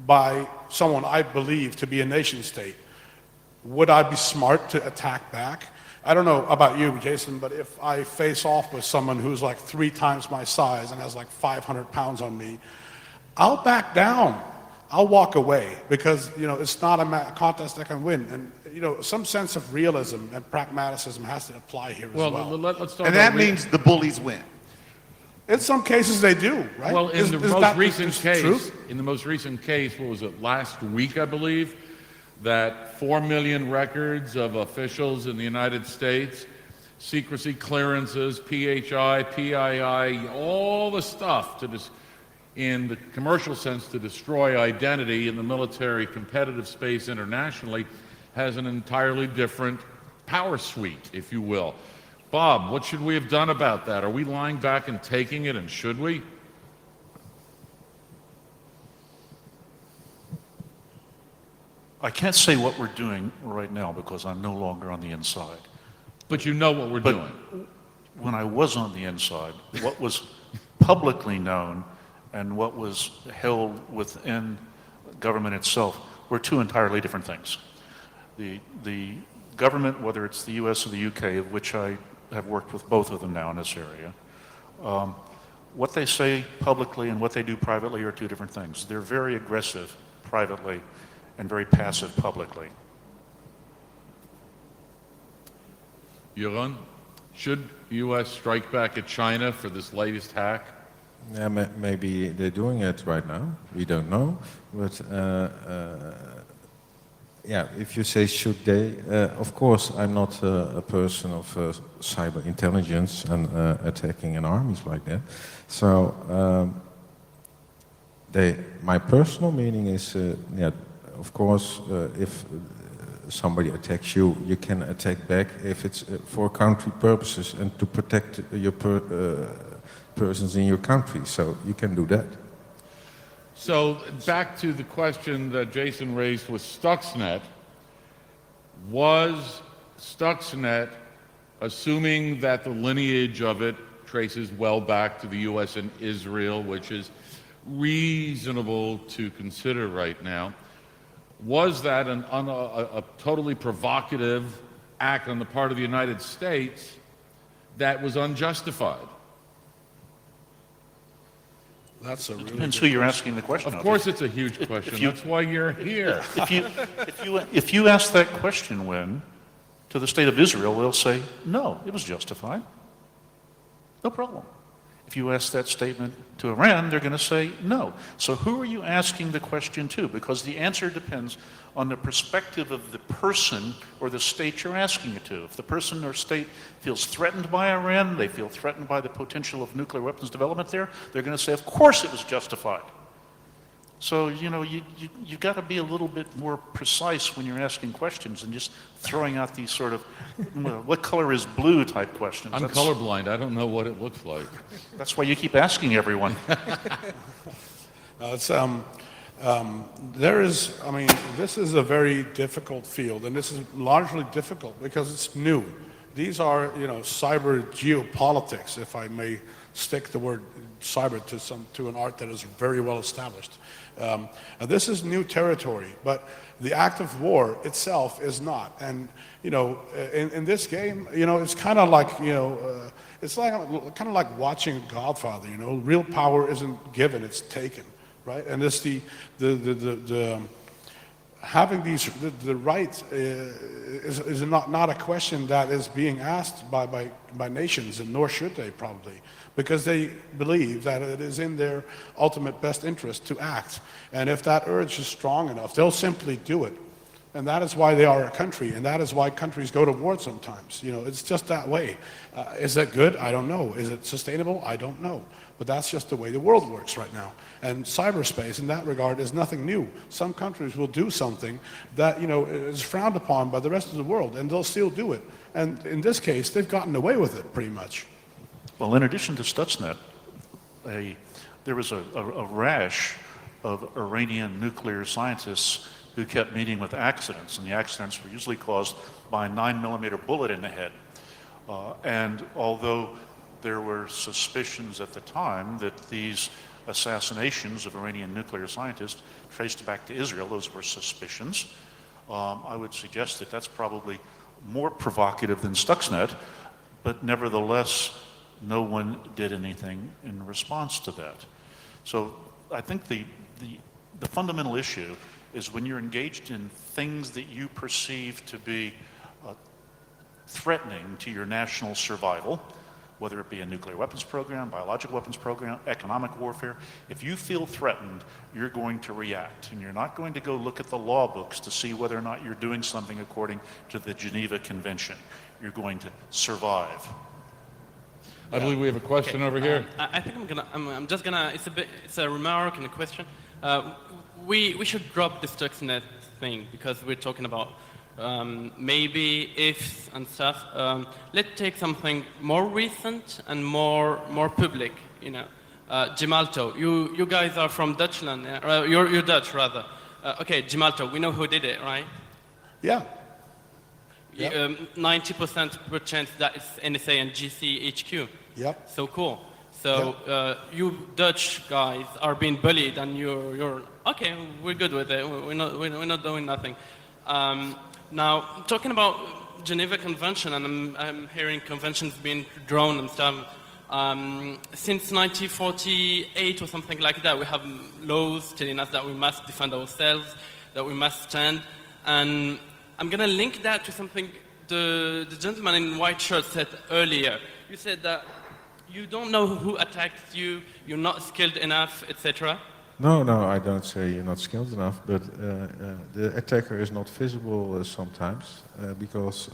by someone I believe to be a nation state, would I be smart to attack back? I don't know about you, Jason, but if I face off with someone who's like 3 times my size and has like 500 pounds on me, I'll back down. I'll walk away because, you know, it's not a contest I can win. And, you know, some sense of realism and pragmatism has to apply here as well. Let's talk And that means the bullies win. In some cases they do, right? Well, in the most recent case, truth? what was it, last week, I believe, that 4 million records of officials in the United States, secrecy clearances, PHI, PII, all the stuff in the commercial sense to destroy identity in the military competitive space internationally, has an entirely different power suite, if you will. Bob, what should we have done about that? Are we lying back and taking it, and should we? I can't say what we're doing right now because I'm no longer on the inside. But you know what we're doing. When I was on the inside, what was publicly known and what was held within government itself were 2 entirely different things. The government, whether it's the U.S. or the U.K., of which I have worked with both of them now in this area, what they say publicly and what they do privately are 2 different things. They're very aggressive privately and very passive publicly. Jeroen, should the U.S. strike back at China for this latest hack? Yeah, maybe they're doing it right now. We don't know. But yeah, if you say should they, of course, I'm not a person of cyber intelligence and attacking an armies like that. So my personal meaning is, yeah, of course, if somebody attacks you, you can attack back if it's for country purposes and to protect your persons in your country. So you can do that. So back to the question that Jason raised with Stuxnet. Was Stuxnet, assuming that the lineage of it traces well back to the U.S. and Israel, which is reasonable to consider right now, was that a totally provocative act on the part of the United States that was unjustified? That's a really Depends good who you're asking the question Of course it's a huge question. That's why you're here. If you ask that question, Wynn, to the state of Israel, they'll say, no, it was justified. No problem. If you ask that statement to Iran, they're going to say no. So who are you asking the question to? Because the answer depends on the perspective of the person or the state you're asking it to. If the person or state feels threatened by Iran, they feel threatened by the potential of nuclear weapons development there, they're going to say, of course it was justified. So, you know, you've got to be a little bit more precise when you're asking questions and just throwing out these sort of, well, what color is blue type questions. I'm colorblind. I don't know what it looks like. That's why you keep asking everyone. This is a very difficult field, and this is largely difficult because it's new. These are, cyber geopolitics, if I may stick the word cyber to an art that is very well established. This is new territory, but the act of war itself is not. And in this game, it's kind of like it's kind of like watching Godfather. Real power isn't given; it's taken, right? And it's the having the right is not a question that is being asked by nations, and nor should they probably, because they believe that it is in their ultimate best interest to act. And if that urge is strong enough, they'll simply do it. And that is why they are a country, and that is why countries go to war sometimes. It's just that way. Is that good? I don't know. Is it sustainable? I don't know. But that's just the way the world works right now. And cyberspace, in that regard, is nothing new. Some countries will do something that, is frowned upon by the rest of the world, and they'll still do it. And in this case, they've gotten away with it, pretty much. Well, in addition to Stuxnet, there was a rash of Iranian nuclear scientists who kept meeting with accidents, and the accidents were usually caused by a 9mm bullet in the head. And although there were suspicions at the time that these assassinations of Iranian nuclear scientists traced back to Israel, those were suspicions, I would suggest that that's probably more provocative than Stuxnet, but nevertheless, no one did anything in response to that. So I think the fundamental issue is when you're engaged in things that you perceive to be threatening to your national survival, whether it be a nuclear weapons program, biological weapons program, economic warfare, if you feel threatened, you're going to react. And you're not going to go look at the law books to see whether or not you're doing something according to the Geneva Convention. You're going to survive. I believe we have a question over here. I think I'm just gonna. It's a remark and a question. We should drop the Stuxnet thing because we're talking about maybe ifs and stuff. Let's take something more recent and more public. Gemalto. You guys are from Dutchland. Yeah? You're Dutch rather. Okay, Gemalto. We know who did it, right? Yeah. 90% per chance that it's NSA and GCHQ. Yep. So cool. So you Dutch guys are being bullied, and you're okay. We're good with it. We're not doing nothing. Now talking about Geneva Convention, and I'm hearing conventions being drawn and stuff. Since 1948 or something like that, we have laws telling us that we must defend ourselves, that we must stand, and I'm going to link that to something the gentleman in white shirt said earlier. You said that you don't know who attacked you, you're not skilled enough, etc. No, I don't say you're not skilled enough, but the attacker is not visible sometimes because,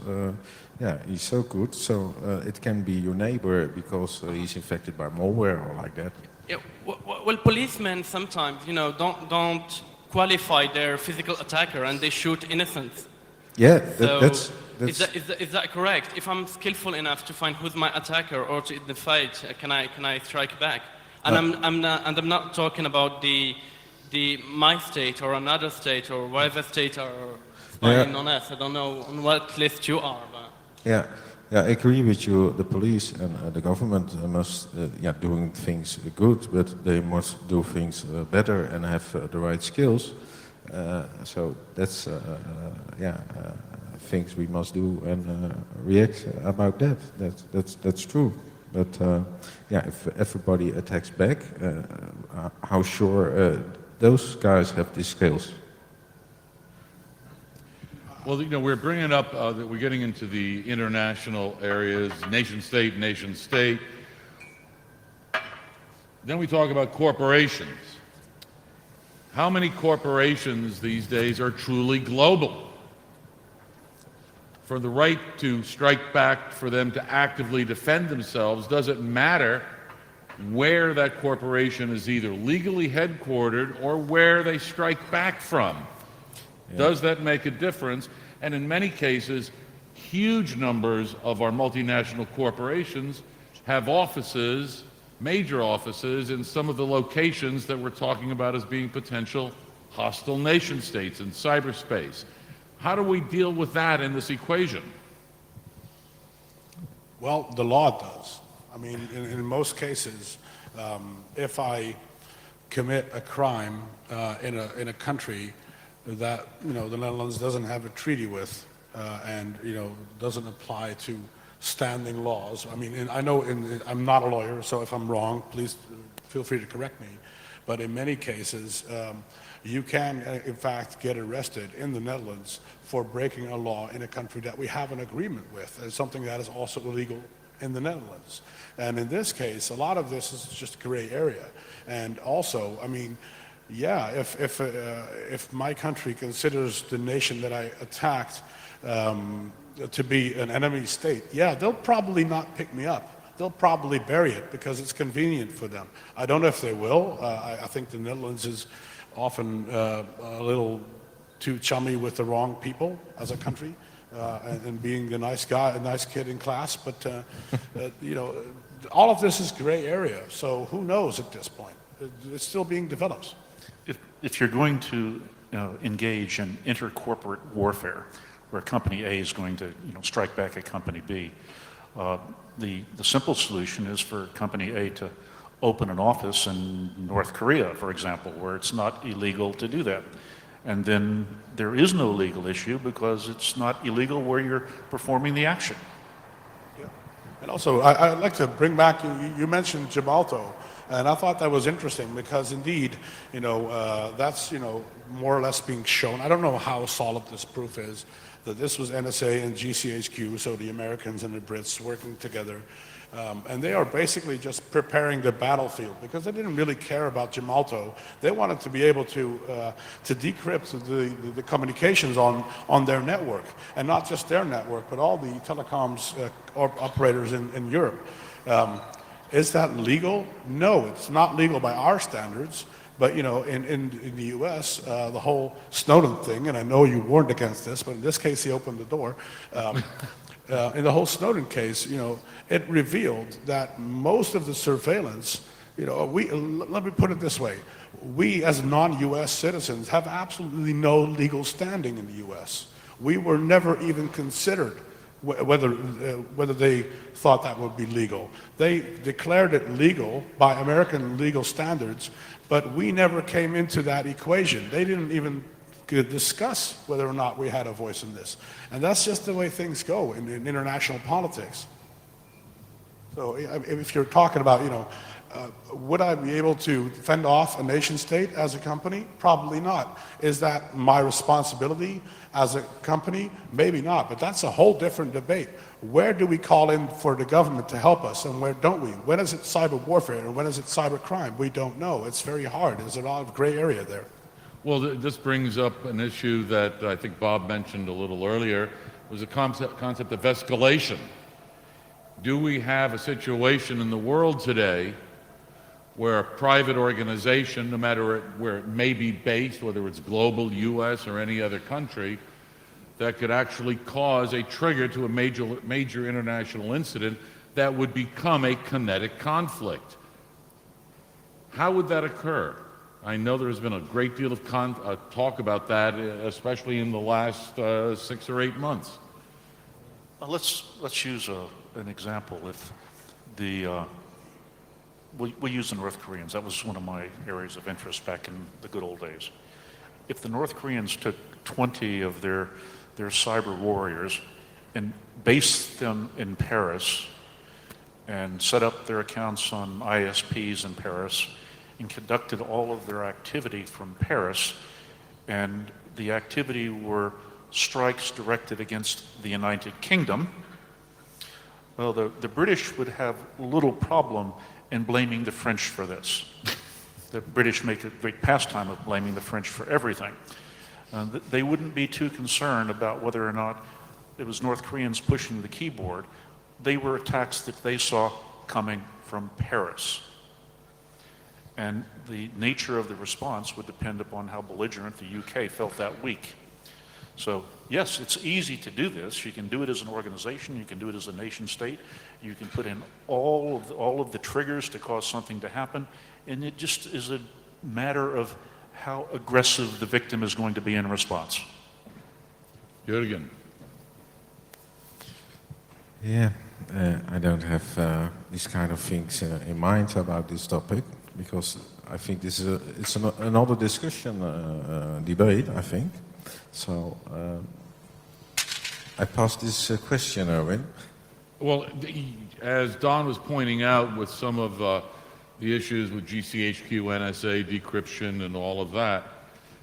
he's so good. So it can be your neighbor because he's infected by malware or like that. Yeah, well, policemen sometimes, don't qualify their physical attacker, and they shoot innocents. Yeah, So that's is that correct? If I'm skillful enough to find who's my attacker or to in the fight, can I strike back? And I'm not talking about the my state or another state or whatever state are spying on us. I don't know on what list you are, but yeah, yeah. I agree with you. The police and the government must, yeah, doing things good, but they must do things better and have the right skills. So that's yeah, things we must do and react about that. That's true. But yeah, if everybody attacks back, how sure those guys have these skills? Well, you know, we're bringing up that we're getting into the international areas, nation state, nation state. Then we talk about corporations. How many corporations these days are truly global? For the right to strike back, for them to actively defend themselves, doesn't matter where that corporation is either legally headquartered or where they strike back from. Does that make a difference? And in many cases, huge numbers of our multinational corporations have offices, major offices, in some of the locations that we're talking about as being potential hostile nation states in cyberspace. How do we deal with that in this equation? Well, the law does. I mean, in most cases, if I commit a crime in a country that, you know, the Netherlands doesn't have a treaty with, and, you know, doesn't apply to standing laws. I mean, I know I'm not a lawyer, so if I'm wrong, please feel free to correct me. But in many cases, you can, in fact, get arrested in the Netherlands for breaking a law in a country that we have an agreement with, and something that is also illegal in the Netherlands. And in this case, a lot of this is just gray area. And also, I mean, yeah, if my country considers the nation that I attacked to be an enemy state, yeah, they'll probably not pick me up. They'll probably bury it because it's convenient for them. I don't know if they will. I think the Netherlands is often a little too chummy with the wrong people as a country, and being the nice guy, a nice kid in class. But you know, all of this is gray area. So who knows at this point? It's still being developed. If you're going to engage in intercorporate warfare, where company A is going to strike back at company B, the simple solution is for company A to open an office in North Korea, for example, where it's not illegal to do that. And then there is no legal issue because it's not illegal where you're performing the action. Yeah. And also, I'd like to bring back, you mentioned Gibraltar. And I thought that was interesting because indeed, you know, that's, you know, more or less being shown. I don't know how solid this proof is, that this was NSA and GCHQ, so the Americans and the Brits working together. And they are basically just preparing the battlefield because they didn't really care about Gibraltar. They wanted to be able to decrypt the communications on their network, and not just their network, but all the telecoms operators in Europe. Is that legal? No, it's not legal by our standards. But, you know, in the U.S., the whole Snowden thing, and I know you warned against this, but in this case, he opened the door. In the whole Snowden case, you know, it revealed that most of the surveillance, you know, let me put it this way. We, as non-U.S. citizens, have absolutely no legal standing in the U.S. We were never even considered whether they thought that would be legal. They declared it legal by American legal standards, but we never came into that equation. They didn't even discuss whether or not we had a voice in this. And that's just the way things go in international politics. So if you're talking about, you know, would I be able to fend off a nation state as a company? Probably not. Is that my responsibility as a company? Maybe not, but that's a whole different debate. Where do we call in for the government to help us and where don't we? When is it cyber warfare and when is it cyber crime? We don't know. It's very hard. There's a lot of gray area there. Well, this brings up an issue that I think Bob mentioned a little earlier, was the concept of escalation. Do we have a situation in the world today where a private organization, no matter where it may be based, whether it's global, U.S., or any other country, that could actually cause a trigger to a major international incident that would become a kinetic conflict. How would that occur? I know there's been a great deal of talk about that, especially in the last 6 or 8 months. Let's use an example. If we use the North Koreans. That was one of my areas of interest back in the good old days. If the North Koreans took 20 of their cyber warriors and based them in Paris and set up their accounts on ISPs in Paris and conducted all of their activity from Paris, and the activity were strikes directed against the United Kingdom, well, the British would have little problem in blaming the French for this. The British make a great pastime of blaming the French for everything. They wouldn't be too concerned about whether or not it was North Koreans pushing the keyboard. They were attacks that they saw coming from Paris. And the nature of the response would depend upon how belligerent the UK felt that week. So yes, it's easy to do this. You can do it as an organization. You can do it as a nation state. You can put in all of the triggers to cause something to happen. And it just is a matter of how aggressive the victim is going to be in response. Jürgen. Yeah, I don't have these kind of things in mind about this topic, because I think this is it's another discussion, debate, I think. So I pass this question, Erwin. Well, as Don was pointing out with some of the issues with GCHQ, NSA, decryption, and all of that,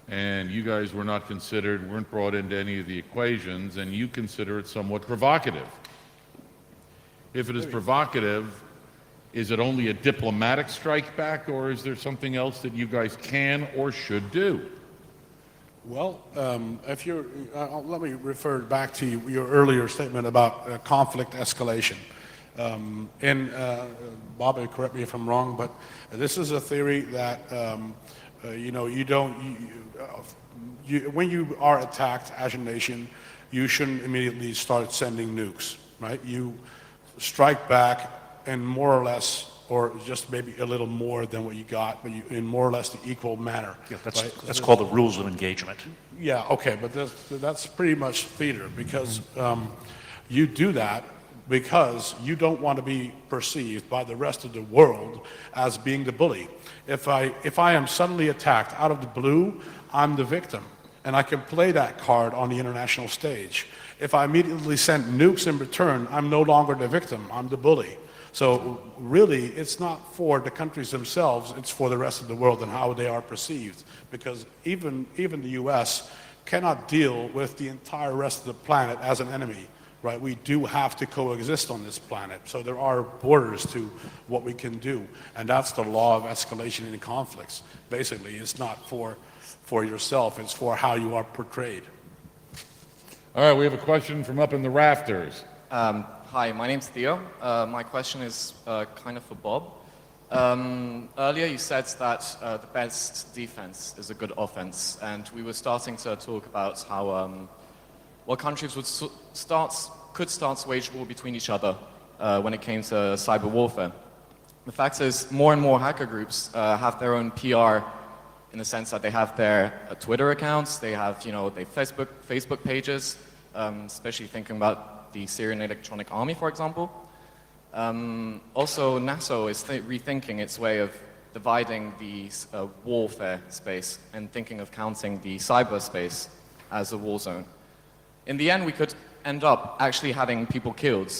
and you guys were not considered, weren't brought into any of the equations, and you consider it somewhat provocative. If it is provocative, is it only a diplomatic strike back, or is there something else that you guys can or should do? Well, if you're, let me refer back to your earlier statement about conflict escalation. And Bob, correct me if I'm wrong, but this is a theory that when you are attacked as a nation, you shouldn't immediately start sending nukes, right? You strike back and more or less, or just maybe a little more than what you got, but in more or less the equal manner. Yeah, right? that's called the rules of engagement. Yeah, okay, but that's pretty much theater, because you do that because you don't want to be perceived by the rest of the world as being the bully. If I am suddenly attacked out of the blue, I'm the victim, and I can play that card on the international stage. If I immediately send nukes in return, I'm no longer the victim, I'm the bully. So really, it's not for the countries themselves, it's for the rest of the world and how they are perceived. Because even the US cannot deal with the entire rest of the planet as an enemy, right? We do have to coexist on this planet. So there are borders to what we can do. And that's the law of escalation in conflicts. Basically, it's not for yourself, it's for how you are portrayed. All right, we have a question from up in the rafters. Hi, my name's Theo. My question is kind of for Bob. Earlier you said that the best defense is a good offense, and we were starting to talk about how countries could start to wage war between each other when it came to cyber warfare. The fact is, more and more hacker groups have their own PR, in the sense that they have their Twitter accounts, they have their Facebook pages, especially thinking about the Syrian Electronic Army, for example. Also, NATO is rethinking its way of dividing the warfare space and thinking of counting the cyberspace as a war zone. In the end, we could end up actually having people killed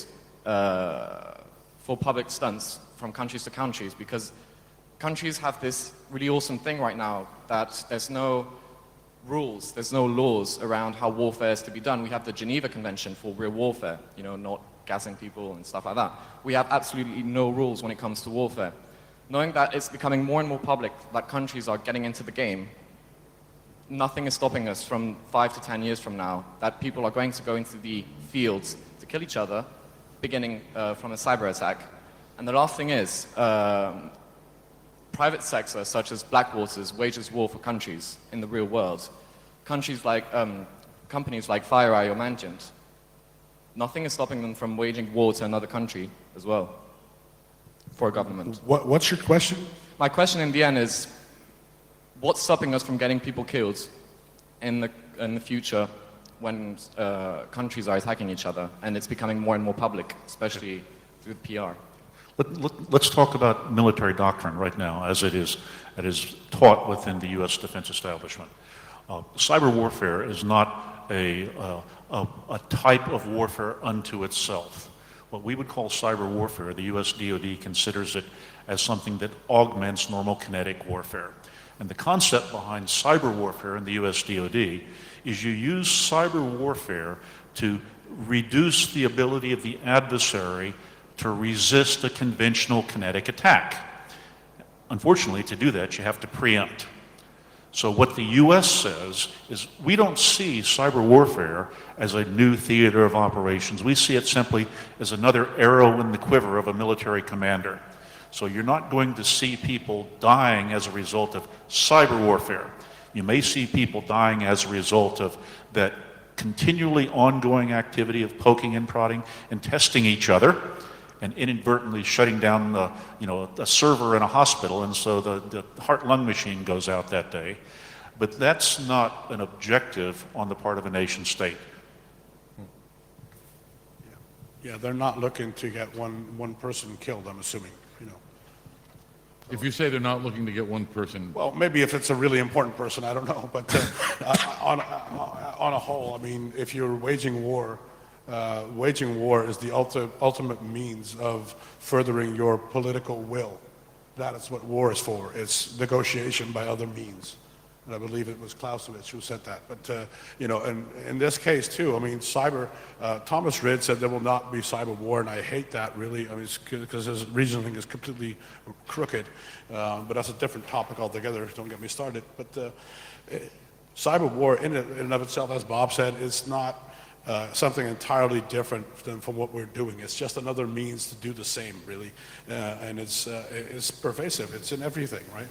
for public stunts from countries to countries, because countries have this really awesome thing right now that there's no rules, there's no laws around how warfare is to be done. We have the Geneva Convention for real warfare, not gassing people and stuff like that. We have absolutely no rules when it comes to warfare. Knowing that it's becoming more and more public that countries are getting into the game, nothing is stopping us from 5 to 10 years from now that people are going to go into the fields to kill each other, beginning from a cyber attack. And the last thing is, private sector, such as Blackwaters, wages war for countries in the real world. Countries like companies like FireEye or Mandiant. Nothing is stopping them from waging war to another country as well, for a government. What's your question? My question in the end is, what's stopping us from getting people killed in the future when countries are attacking each other and it's becoming more and more public, especially through PR? Let's talk about military doctrine right now as it is taught within the U.S. defense establishment. Cyber warfare is not a type of warfare unto itself. What we would call cyber warfare, the U.S. DoD considers it as something that augments normal kinetic warfare. And the concept behind cyber warfare in the U.S. DoD is you use cyber warfare to reduce the ability of the adversary to resist a conventional kinetic attack. Unfortunately, to do that, you have to preempt. So what the U.S. says is we don't see cyber warfare as a new theater of operations. We see it simply as another arrow in the quiver of a military commander. So you're not going to see people dying as a result of cyber warfare. You may see people dying as a result of that continually ongoing activity of poking and prodding and testing each other and inadvertently shutting down a server in a hospital, and so the heart-lung machine goes out that day. But that's not an objective on the part of a nation state. Yeah, they're not looking to get one person killed, I'm assuming, If you say they're not looking to get one person, Well, maybe if it's a really important person, I don't know. But on a whole, I mean, if you're waging war is the ultimate means of furthering your political will. That is what war is for. It's negotiation by other means. And I believe it was Clausewitz who said that. But, and in this case, too, I mean, Thomas Rid said there will not be cyber war, and I hate that, really, I mean, because his reasoning is completely crooked. But that's a different topic altogether. Don't get me started. But cyber war in and of itself, as Bob said, is not something entirely different than from what we're doing. It's just another means to do the same, really, and it's pervasive. It's in everything, right?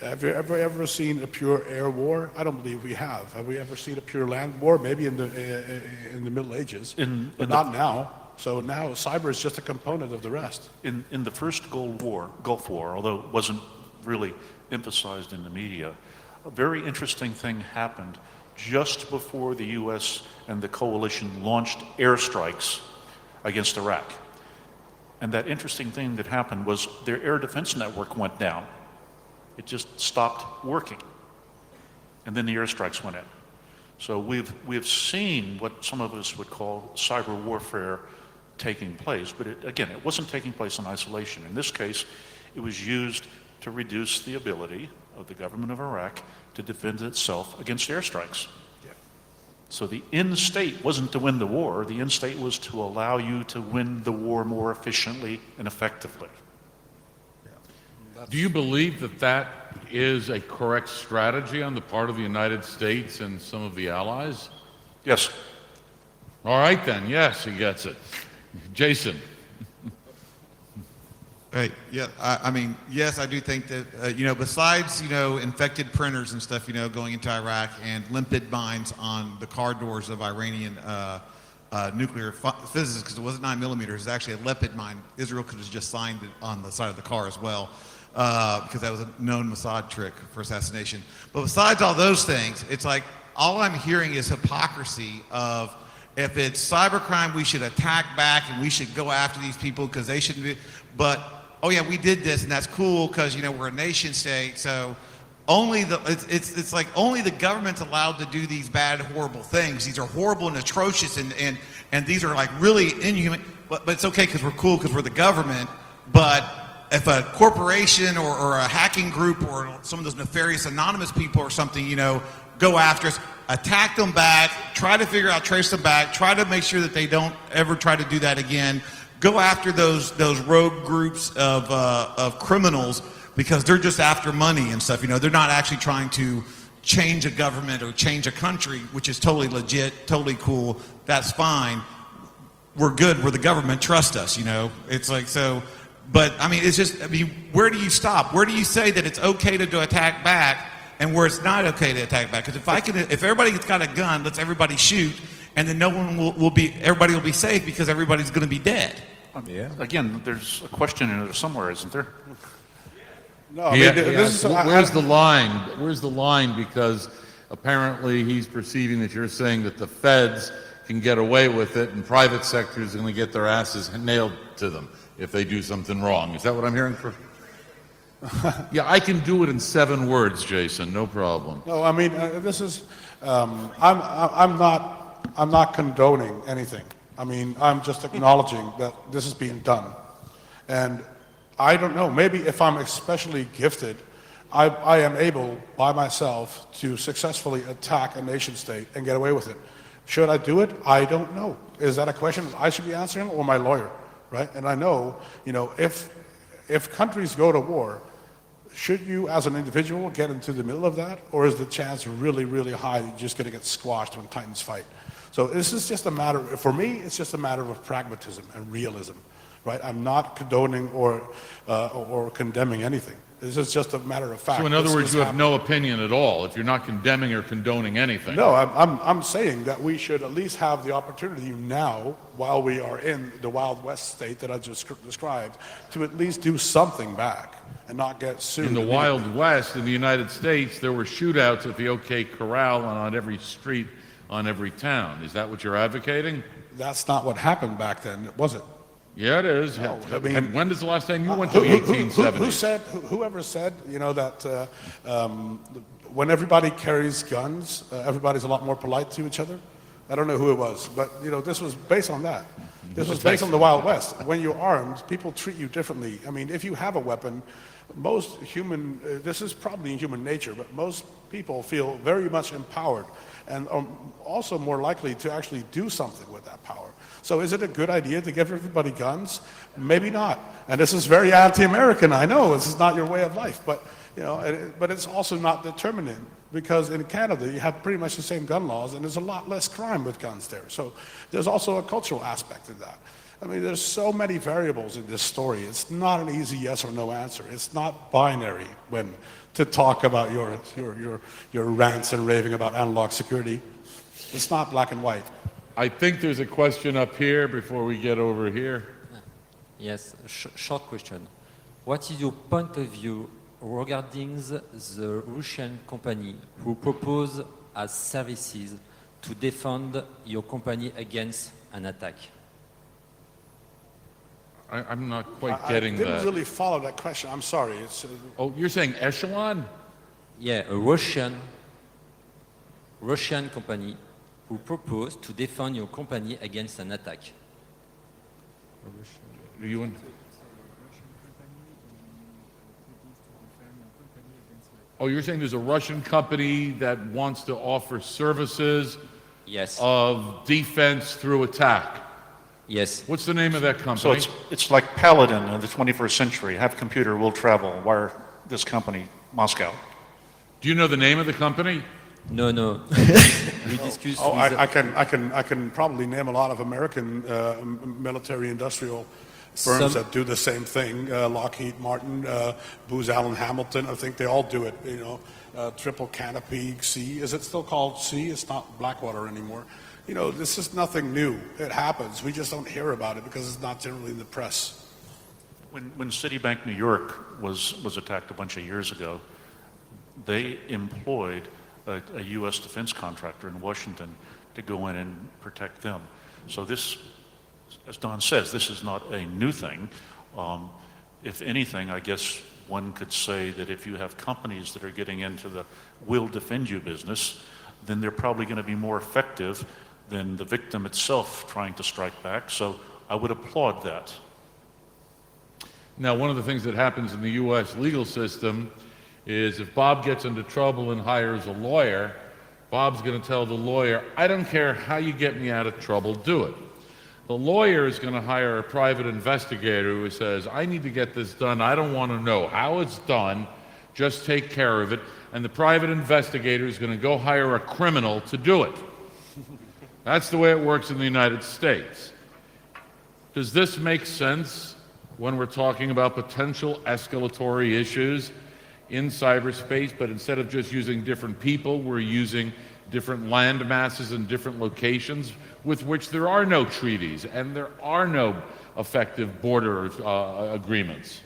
Have you ever seen a pure air war? I don't believe we have. Have we ever seen a pure land war? Maybe in the Middle Ages, but not now. So now cyber is just a component of the rest. In the first Gulf War, although it wasn't really emphasized in the media, a very interesting thing happened just before the U.S. and the coalition launched airstrikes against Iraq. And that interesting thing that happened was their air defense network went down. It just stopped working. And then the airstrikes went in. So we've seen what some of us would call cyber warfare taking place, but it wasn't taking place in isolation. In this case, it was used to reduce the ability of the government of Iraq to defend itself against airstrikes. Yeah. So the end state wasn't to win the war. The end state was to allow you to win the war more efficiently and effectively. Yeah. do you believe that that is a correct strategy on the part of the United States and some of the allies? Yes. All right then, yes, he gets it. Jason. Right. Yeah. I mean, yes, I do think that, besides, infected printers and stuff, going into Iraq and limpet mines on the car doors of Iranian nuclear physicists, because it wasn't 9 millimeters, it's actually a limpet mine. Israel could have just signed it on the side of the car as well, because that was a known Mossad trick for assassination. But besides all those things, it's like all I'm hearing is hypocrisy of, if it's cybercrime, we should attack back and we should go after these people because they shouldn't be. But oh yeah, we did this and that's cool because we're a nation state. So only it's like only the government's allowed to do these bad, horrible things. These are horrible and atrocious and these are like really inhuman. But it's okay because we're cool because we're the government. But if a corporation or a hacking group or some of those nefarious anonymous people or something, go after us, attack them back, try to figure out, trace them back, try to make sure that they don't ever try to do that again. Go after those rogue groups of criminals because they're just after money and stuff. They're not actually trying to change a government or change a country, which is totally legit, totally cool. That's fine. We're good. We're the government. Trust us. It's like so. But I mean, it's just. I mean, where do you stop? Where do you say that it's okay to attack back? and where it's not okay to attack back. Because if everybody's got a gun, let's everybody shoot, and then no one everybody will be safe because everybody's going to be dead. Yeah. Again, there's a question in there somewhere, isn't there? No, I mean, this is, Where's the line? Where's the line? Because apparently he's perceiving that you're saying that the feds can get away with it and private sector is going to get their asses nailed to them if they do something wrong. Is that what I'm hearing? Yeah, I can do it in 7 words, Jason. No problem. no, I mean, this is, I'm not condoning anything. I mean, I'm just acknowledging that this is being done. And I don't know, maybe if I'm especially gifted, I am able by myself to successfully attack a nation state and get away with it. Should I do it? I don't know. Is that a question I should be answering or my lawyer, right? And I know, if countries go to war, should you as an individual get into the middle of that? Or is the chance really, really high that you're just going to get squashed when titans fight? So this is just a matter, for me, it's just a matter of pragmatism and realism, right? I'm not condoning or condemning anything. This is just a matter of fact. So in other This words, is you have happening. no opinion at all if you're not condemning or condoning anything. No, I'm saying that we should at least have the opportunity now, while we are in the Wild West state that I just described, to at least do something back and not get sued. In the Wild West, in the United States, there were shootouts at the OK Corral and on every street, on every town. Is that what you're advocating? That's not what happened back then, was it? Yeah, it is. No, I mean- And when is the last time you went to the 1870s? Whoever said, that when everybody carries guns, everybody's a lot more polite to each other? I don't know who it was, but, this was based on that. This was based on the Wild West. When you're armed, people treat you differently. I mean, if you have a weapon, this is probably in human nature, but most people feel very much empowered and are also more likely to actually do something with that power. So is it a good idea to give everybody guns? Maybe not. And this is very anti-American, I know. This is not your way of life. But, but it's also not determinate because in Canada you have pretty much the same gun laws and there's a lot less crime with guns there. So there's also a cultural aspect to that. I mean, there's so many variables in this story. It's not an easy yes or no answer. It's not binary when to talk about your rants and raving about analog security. It's not black and white. I think there's a question up here before we get over here. Yes, short question. What is your point of view regarding the Russian company who propose as services to defend your company against an attack? I'm not quite I getting didn't that. really follow that question. I'm sorry. It's Oh, you're saying echelon? Yeah, a Russian company who propose to defend your company against an attack. Do you? Oh, you're saying there's a Russian company that wants to offer services Yes. of defense through attack. Yes. What's the name of that company? So it's like Paladin in the 21st century. Have computer, will travel. Wire this company, Moscow. Do you know the name of the company? No. We discussed Oh, with I can probably name a lot of American military industrial firms Some- that do the same thing. Lockheed Martin, Booz Allen Hamilton. I think they all do it. Triple Canopy C. Is it still called C? It's not Blackwater anymore. This is nothing new. It happens. We just don't hear about it because it's not generally in the press. When Citibank New York was attacked a bunch of years ago, they employed a U.S. defense contractor in Washington to go in and protect them. So this, as Don says, this is not a new thing. If anything, I guess one could say that if you have companies that are getting into the will defend you business, then they're probably going to be more effective than the victim itself trying to strike back. So I would applaud that. Now, one of the things that happens in the U.S. legal system is if Bob gets into trouble and hires a lawyer, Bob's going to tell the lawyer, I don't care how you get me out of trouble, do it. The lawyer is going to hire a private investigator who says, I need to get this done. I don't want to know how it's done. Just take care of it. And the private investigator is going to go hire a criminal to do it. That's the way it works in the United States. Does this make sense when we're talking about potential escalatory issues? in cyberspace, but instead of just using different people, we're using different land masses and different locations with which there are no treaties and there are no effective border agreements.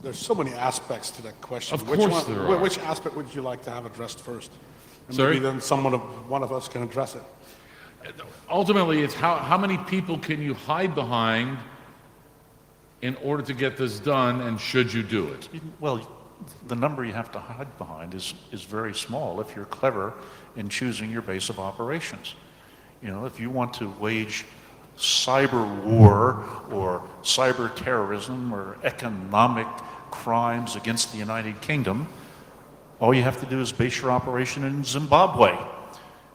There's so many aspects to that question. Of course there are. Which aspect would you like to have addressed first? And Sorry? maybe then one of us can address it. Ultimately, it's how many people can you hide behind in order to get this done, and should you do it? Well, the number you have to hide behind is very small if you're clever in choosing your base of operations. You know, if you want to wage cyber war or cyber terrorism or economic crimes against the United Kingdom, all you have to do is base your operation in Zimbabwe.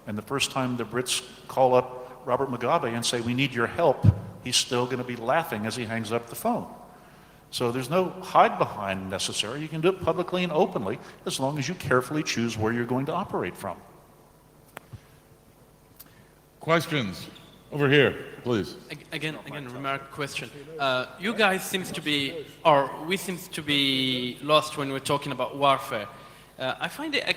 And the first time the Brits call up Robert Mugabe and say, we need your help, he's still going to be laughing as he hangs up the phone. So there's no hide behind necessary. You can do it publicly and openly as long as you carefully choose where you're going to operate from. Questions? Over here, please. Again, remark question. You guys seems to be, or we seems to be lost when we're talking about warfare. I find it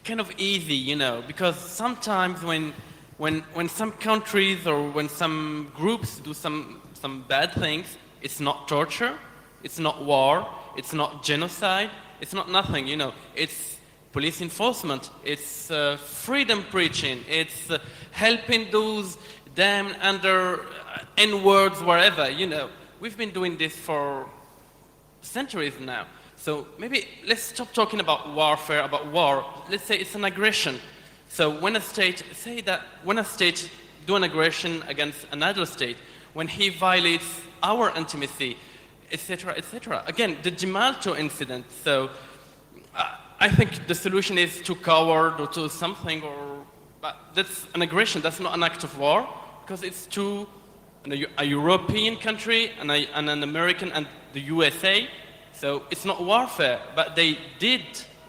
kind of easy, you know, because sometimes when some countries or when some groups do some bad things, it's not torture, it's not war, it's not genocide, it's not nothing, you know. It's police enforcement, it's freedom preaching, it's helping those damn under N-words wherever, you know. We've been doing this for centuries now. So maybe let's stop talking about warfare, about war. Let's say it's an aggression. So when a state, when a state do an aggression against another state, when he violates our intimacy, etc., etc. Again, the Gemalto incident. So I think the solution is to coward or to something, but that's an aggression. That's not an act of war, because it's to a European country and an American and the USA. So it's not warfare, but they did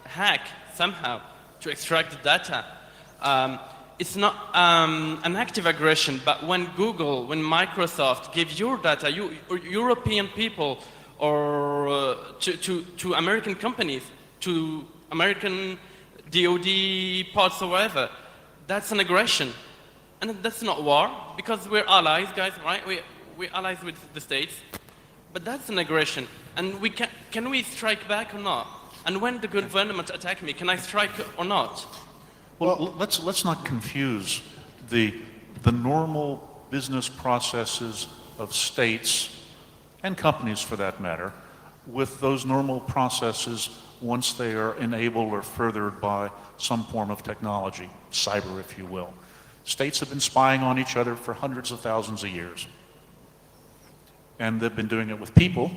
hack somehow to extract the data. It's not an active aggression, but when Google, when Microsoft gives your data, you European people, or to American companies, to American DoD parts or whatever, that's an aggression. And that's not war, because we're allies, guys, right? We're allies with the States. But that's an aggression. And can we strike back or not? And when the government attack me, can I strike or not? Well, let's not confuse the normal business processes of states and companies, for that matter, with those normal processes once they are enabled or furthered by some form of technology, cyber, if you will. States have been spying on each other for hundreds of thousands of years. And they've been doing it with people,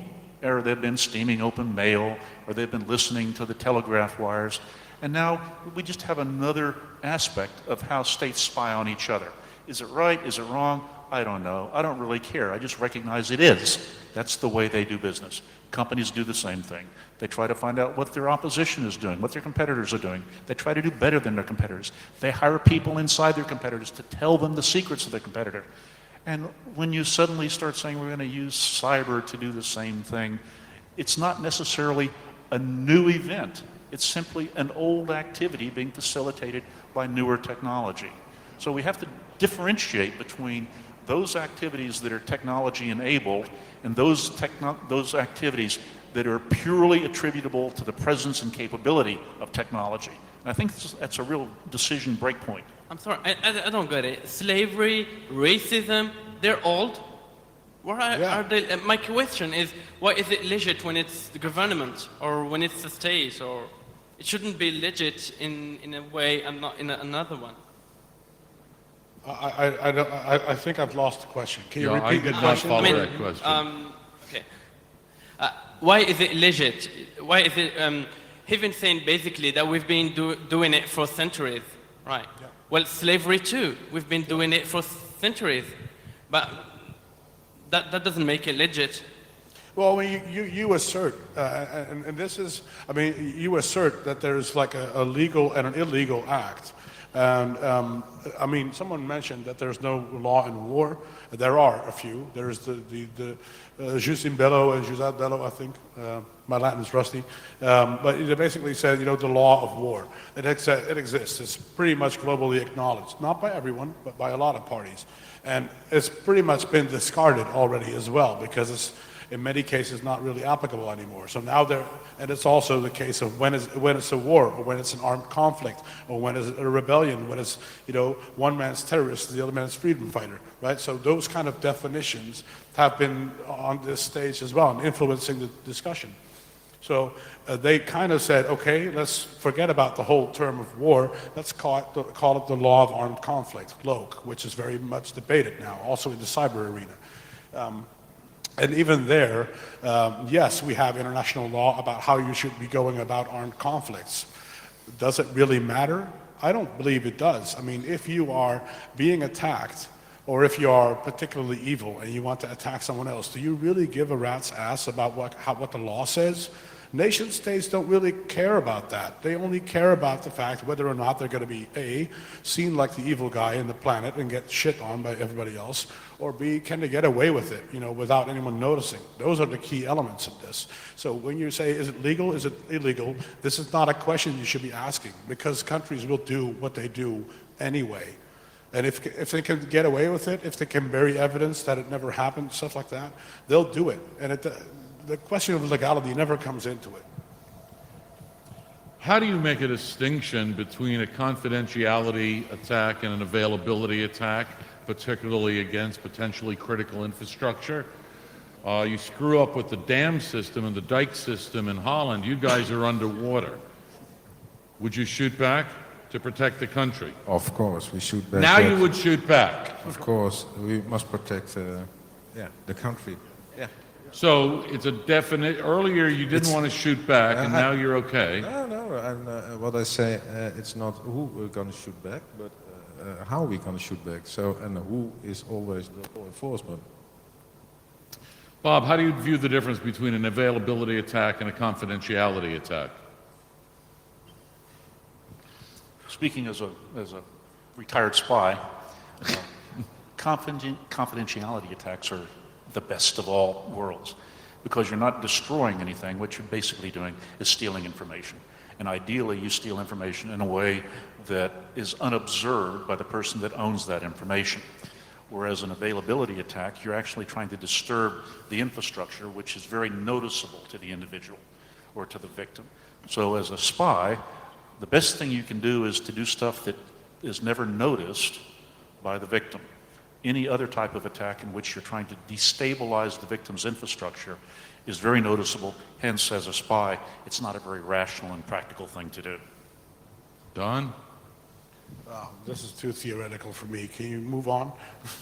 or they've been steaming open mail, or they've been listening to the telegraph wires. And now we just have another aspect of how states spy on each other. Is it right? Is it wrong? I don't know. I don't really care. I just recognize it is. That's the way they do business. Companies do the same thing. They try to find out what their opposition is doing, what their competitors are doing. They try to do better than their competitors. They hire people inside their competitors to tell them the secrets of their competitor. And when you suddenly start saying we're going to use cyber to do the same thing, it's not necessarily a new event. It's simply an old activity being facilitated by newer technology. So we have to differentiate between those activities that are technology enabled and those activities that are purely attributable to the presence and capability of technology. And I think that's a real decision breakpoint. I'm sorry, I don't get it. Slavery, racism, they're old. Why are they? My question is, why is it legit when it's the government or when it's the state? Or it shouldn't be legit in a way and not in another one. I think I've lost the question. Can you Yeah, repeat I did the not question? follow that question. Okay. Why is it legit? Why is it? He's been saying basically that we've been doing it for centuries, right? Yeah. Well, slavery too. We've been doing it for centuries, but that doesn't make it legit. Well, I mean, you assert, and this is, I mean, you assert that there's like a legal and an illegal act. And I mean, someone mentioned that there's no law in war. There are a few. There's the jus in bello and jus ad bello, I think. My Latin is rusty. But it basically said, you know, the law of war. It exists. It's pretty much globally acknowledged. Not by everyone, but by a lot of parties. And it's pretty much been discarded already as well, because it's, in many cases, not really applicable anymore. So now and it's also the case of when it's a war, or when it's an armed conflict, or when it's a rebellion, when it's, you know, one man's terrorist, the other man's freedom fighter, right? So those kind of definitions have been on this stage as well and influencing the discussion. So they kind of said, okay, let's forget about the whole term of war. Let's call it the law of armed conflict, LOC, which is very much debated now, also in the cyber arena. And even there, yes, we have international law about how you should be going about armed conflicts. Does it really matter? I don't believe it does. I mean, if you are being attacked, or if you are particularly evil and you want to attack someone else, do you really give a rat's ass about what the law says? Nation states don't really care about that. They only care about the fact whether or not they're going to be A, seen like the evil guy in the planet and get shit on by everybody else, or B, can they get away with it, you know, without anyone noticing? Those are the key elements of this. So when you say, is it legal, is it illegal, this is not a question you should be asking, because countries will do what they do anyway. And if they can get away with it, if they can bury evidence that it never happened, stuff like that, they'll do it. And the question of legality never comes into it. How do you make a distinction between a confidentiality attack and an availability attack, particularly against potentially critical infrastructure? You screw up with the dam system and the dike system in Holland, you guys are underwater. Would you shoot back to protect the country? Of course, we shoot back. Now you would shoot back. Of course, we must protect the country. Yeah. So it's a definite, earlier you didn't want to shoot back and now you're okay. No, and what I say, it's not who we're going to shoot back, but how we're going to shoot back. So, and who is always the law enforcement. Bob, how do you view the difference between an availability attack and a confidentiality attack? Speaking as a retired spy, confidentiality attacks are the best of all worlds, because you're not destroying anything. What you're basically doing is stealing information. And ideally, you steal information in a way that is unobserved by the person that owns that information. Whereas an availability attack, you're actually trying to disturb the infrastructure, which is very noticeable to the individual or to the victim. So as a spy, the best thing you can do is to do stuff that is never noticed by the victim. Any other type of attack in which you're trying to destabilize the victim's infrastructure is very noticeable. Hence, as a spy, it's not a very rational and practical thing to do. Don? Oh, this is too theoretical for me. Can you move on?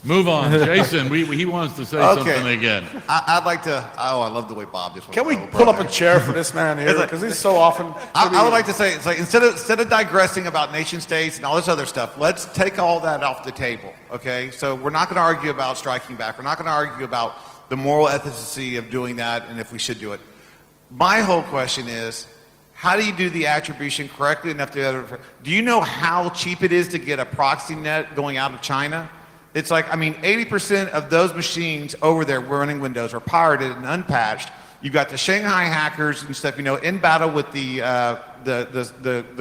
Move on. Jason, he wants to say something again. I'd like to. Oh, I love the way Bob just went. Can we pull up a chair for this man here? Because he's so often. I would like to say, it's like instead of digressing about nation states and all this other stuff, let's take all that off the table. Okay, so we're not going to argue about striking back. We're not going to argue about the moral ethicity of doing that and if we should do it. My whole question is, how do you do the attribution correctly enough to? Do you know how cheap it is to get a proxy net going out of China? It's like, I mean, 80% of those machines over there running Windows are pirated and unpatched. You've got the Shanghai hackers and stuff, you know, in battle with the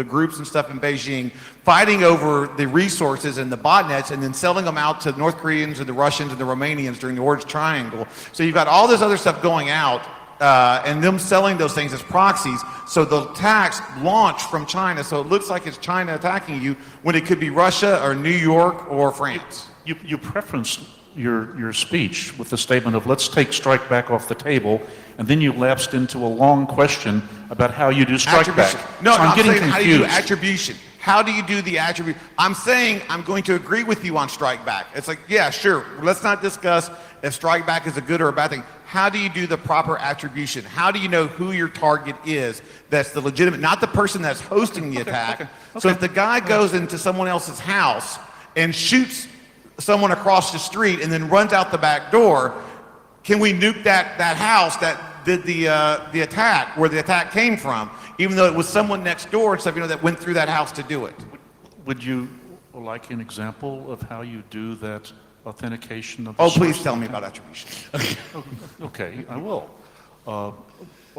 groups and stuff in Beijing, fighting over the resources and the botnets, and then selling them out to the North Koreans and the Russians and the Romanians during the Orange Triangle. So you've got all this other stuff going out. And them selling those things as proxies, so the attacks launch from China, so it looks like it's China attacking you when it could be Russia or New York or France. You preferenced your speech with the statement of let's take strike back off the table, and then you lapsed into a long question about how you do strike back. No, so I'm getting saying confused. how do you do attribution? How do you do the attribution? I'm saying I'm going to agree with you on strike back. It's like, yeah, sure, let's not discuss if strike back is a good or a bad thing. How do you do the proper attribution? How do you know who your target is that's the legitimate, not the person that's hosting the attack? Okay. So if the guy goes into someone else's house and shoots someone across the street and then runs out the back door, can we nuke that house that did the attack, where the attack came from, even though it was someone next door and stuff, you know, that went through that house to do it? Would you like an example of how you do that authentication of the Oh, please source tell me content? about attribution. Okay, I will. Well,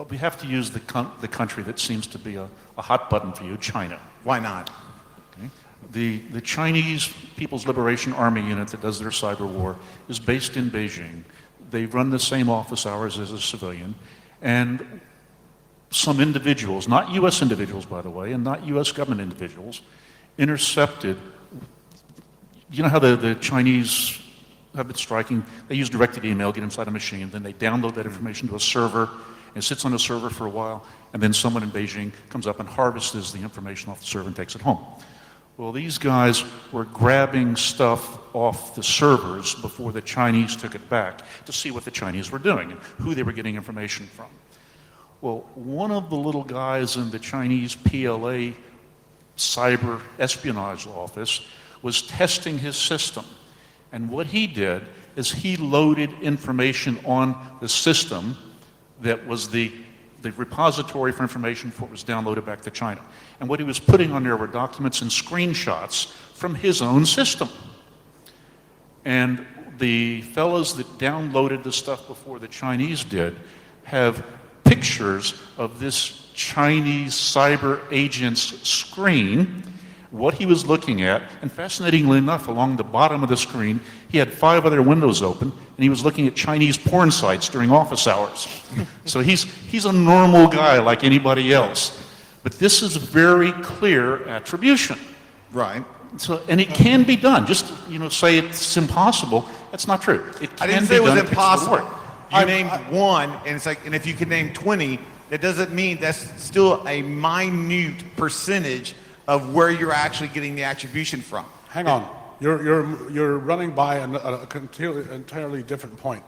we have to use the country that seems to be a hot button for you, China. Why not? Okay? The Chinese People's Liberation Army unit that does their cyber war is based in Beijing. They run the same office hours as a civilian, and some individuals, not U.S. individuals, by the way, and not U.S. government individuals, intercepted. You know how the Chinese have been striking? They use directed email, get inside a machine, then they download that information to a server, and it sits on the server for a while, and then someone in Beijing comes up and harvests the information off the server and takes it home. Well, these guys were grabbing stuff off the servers before the Chinese took it back to see what the Chinese were doing and who they were getting information from. Well, one of the little guys in the Chinese PLA cyber espionage office was testing his system. And what he did is he loaded information on the system that was the repository for information before it was downloaded back to China. And what he was putting on there were documents and screenshots from his own system. And the fellows that downloaded the stuff before the Chinese did have pictures of this Chinese cyber agent's screen, what he was looking at, and fascinatingly enough, along the bottom of the screen, he had 5 other windows open, and he was looking at Chinese porn sites during office hours. So he's a normal guy like anybody else. But this is very clear attribution. Right. So, and it can be done. Just, say it's impossible. That's not true. It can I didn't be say it was done. It takes impossible. work. You named one, and it's like, and if you can name 20, that doesn't mean that's still a minute percentage of where you're actually getting the attribution from. Hang on. You're running by an entirely different point.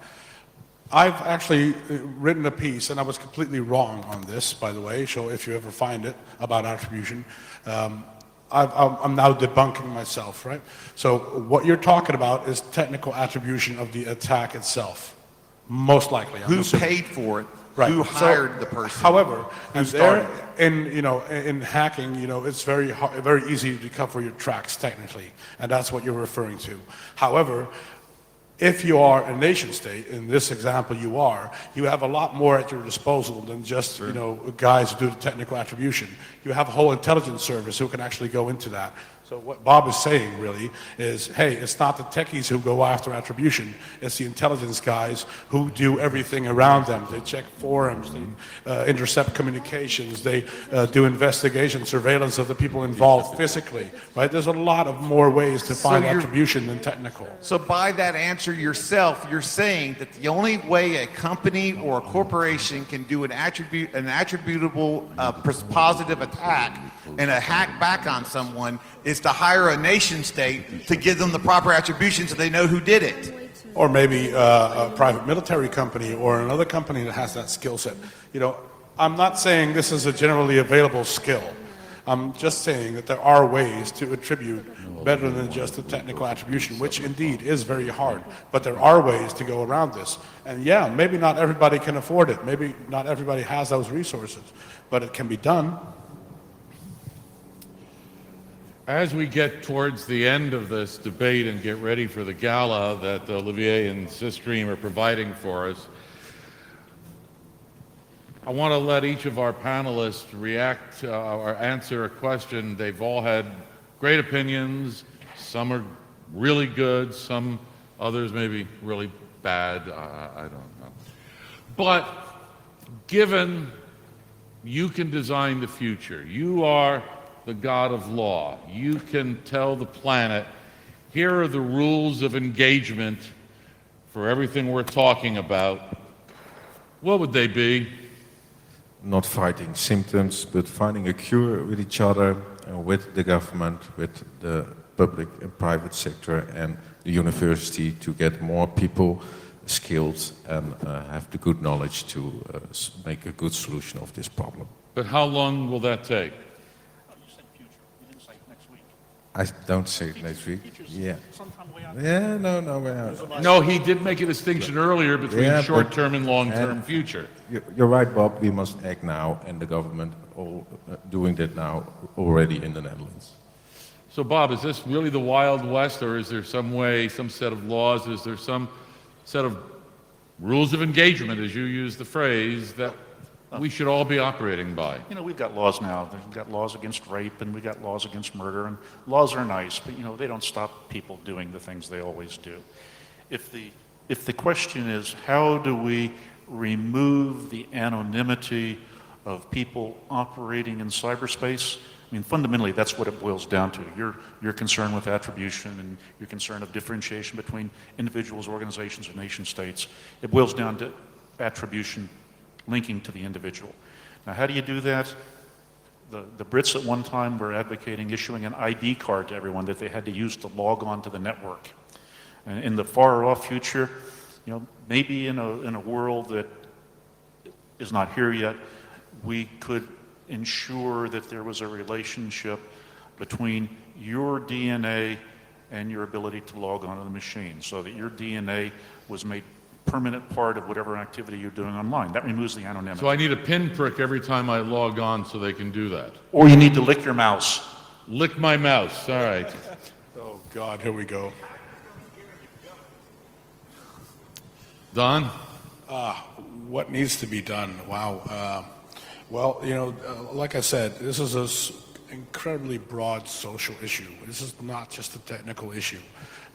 I've actually written a piece, and I was completely wrong on this, by the way, so if you ever find it, about attribution. I'm now debunking myself, right? So what you're talking about is technical attribution of the attack itself, most likely. Who paid for it? Right. Who hired the person? However, Who started in hacking, it's very easy to cover your tracks technically, and that's what you're referring to. However, if you are a nation state, in this example you have a lot more at your disposal than just, guys who do the technical attribution. You have a whole intelligence service who can actually go into that. So what Bob is saying really is, hey, it's not the techies who go after attribution, it's the intelligence guys who do everything around them. They check forums, they intercept communications, they do investigation, surveillance of the people involved physically, right? There's a lot of more ways to find attribution than technical. So by that answer yourself, you're saying that the only way a company or a corporation can do an attributable positive attack and a hack back on someone is to hire a nation state to give them the proper attribution so they know who did it. Or maybe a private military company or another company that has that skill set. I'm not saying this is a generally available skill. I'm just saying that there are ways to attribute better than just the technical attribution, which indeed is very hard. But there are ways to go around this. And yeah, maybe not everybody can afford it. Maybe not everybody has those resources. But it can be done. As we get towards the end of this debate and get ready for the gala that Olivier and Systream are providing for us, I want to let each of our panelists react or answer a question. They've all had great opinions. Some are really good, some others maybe really bad. I don't know. But given you can design the future, you are the God of law. You can tell the planet, here are the rules of engagement for everything we're talking about. What would they be? Not fighting symptoms, but finding a cure with each other, with the government, with the public and private sector and the university to get more people skilled and have the good knowledge to make a good solution of this problem. But how long will that take? I don't say it next week. Yeah. Yeah, no. No, he did make a distinction earlier between short-term and long-term future. You're right, Bob. We must act now, and the government all doing that now already in the Netherlands. So Bob, is this really the Wild West, or is there some way, some set of laws, is there some set of rules of engagement, as you use the phrase, that we should all be operating by? You know, we've got laws now. We've got laws against rape, and we've got laws against murder, and laws are nice, but you know, they don't stop people doing the things they always do. If the question is, how do we remove the anonymity of people operating in cyberspace? I mean, fundamentally, that's what it boils down to. Your concern with attribution and your concern of differentiation between individuals, organizations, and nation states. It boils down to attribution linking to the individual. Now, how do you do that? The Brits at one time were advocating issuing an ID card to everyone that they had to use to log on to the network. And in the far off future, you know, maybe in a world that is not here yet, we could ensure that there was a relationship between your DNA and your ability to log onto the machine, so that your DNA was made permanent part of whatever activity you're doing online. That removes the anonymity. So I need a pinprick every time I log on so they can do that. Or you need to lick your mouse. Lick my mouse, all right. Oh, God, here we go. Don? What needs to be done? Wow. Well, you know, like I said, this is an incredibly broad social issue. This is not just a technical issue.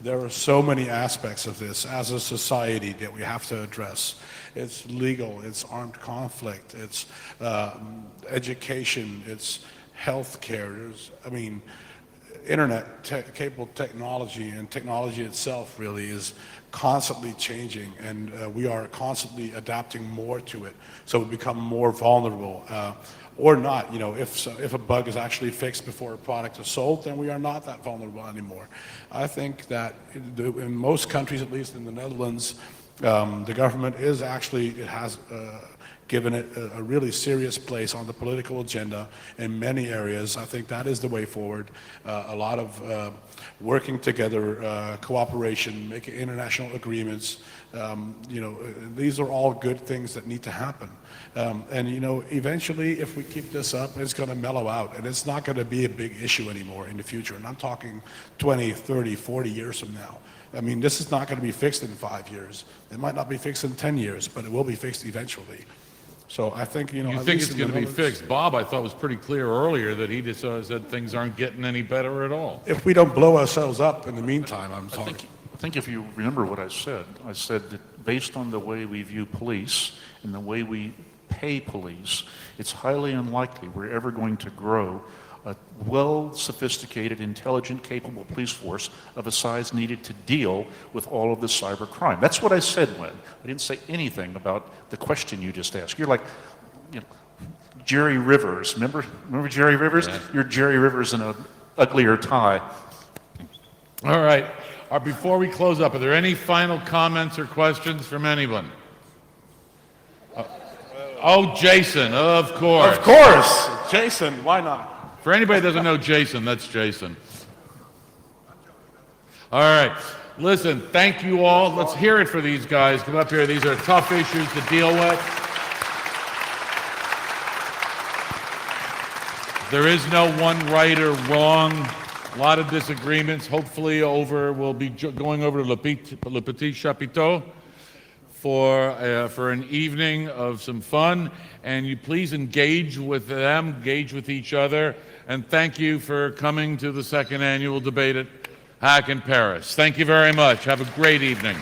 There are so many aspects of this as a society that we have to address. It's legal, it's armed conflict, it's education, it's healthcare. Internet-capable technology and technology itself really is constantly changing, and we are constantly adapting more to it, so we become more vulnerable. Or not, you know, if a bug is actually fixed before a product is sold, then we are not that vulnerable anymore. I think that in most countries, at least in the Netherlands, the government is actually, it has given it a really serious place on the political agenda in many areas. I think that is the way forward. A lot of working together, cooperation, making international agreements. You know, these are all good things that need to happen. And you know, eventually, if we keep this up, it's going to mellow out, and it's not going to be a big issue anymore in the future. And I'm talking 20, 30, 40 years from now. I mean, this is not going to be fixed in 5 years. It might not be fixed in 10 years, but it will be fixed eventually. So I think, you know, You at think least it's in the going to be Netherlands- fixed? Bob, I thought was pretty clear earlier that he just said things aren't getting any better at all. If we don't blow ourselves up in the meantime, I'm talking. I think if you remember what I said that based on the way we view police and the way we pay police, it's highly unlikely we're ever going to grow a well-sophisticated, intelligent, capable police force of a size needed to deal with all of this cyber crime. That's what I said, Len. I didn't say anything about the question you just asked. You're like, you know, Jerry Rivers. Remember Jerry Rivers? Yeah. You're Jerry Rivers in an uglier tie. All right. Before we close up, are there any final comments or questions from anyone? Oh, Jason, of course. Of course, Jason, why not? For anybody that doesn't know Jason, that's Jason. All right. Listen, thank you all. Let's hear it for these guys. Come up here. These are tough issues to deal with. There is no one right or wrong. A lot of disagreements. Hopefully we'll be going over to Le Petit Chapiteau for an evening of some fun. And you please engage with them, engage with each other. And thank you for coming to the second annual debate at Hack in Paris. Thank you very much. Have a great evening.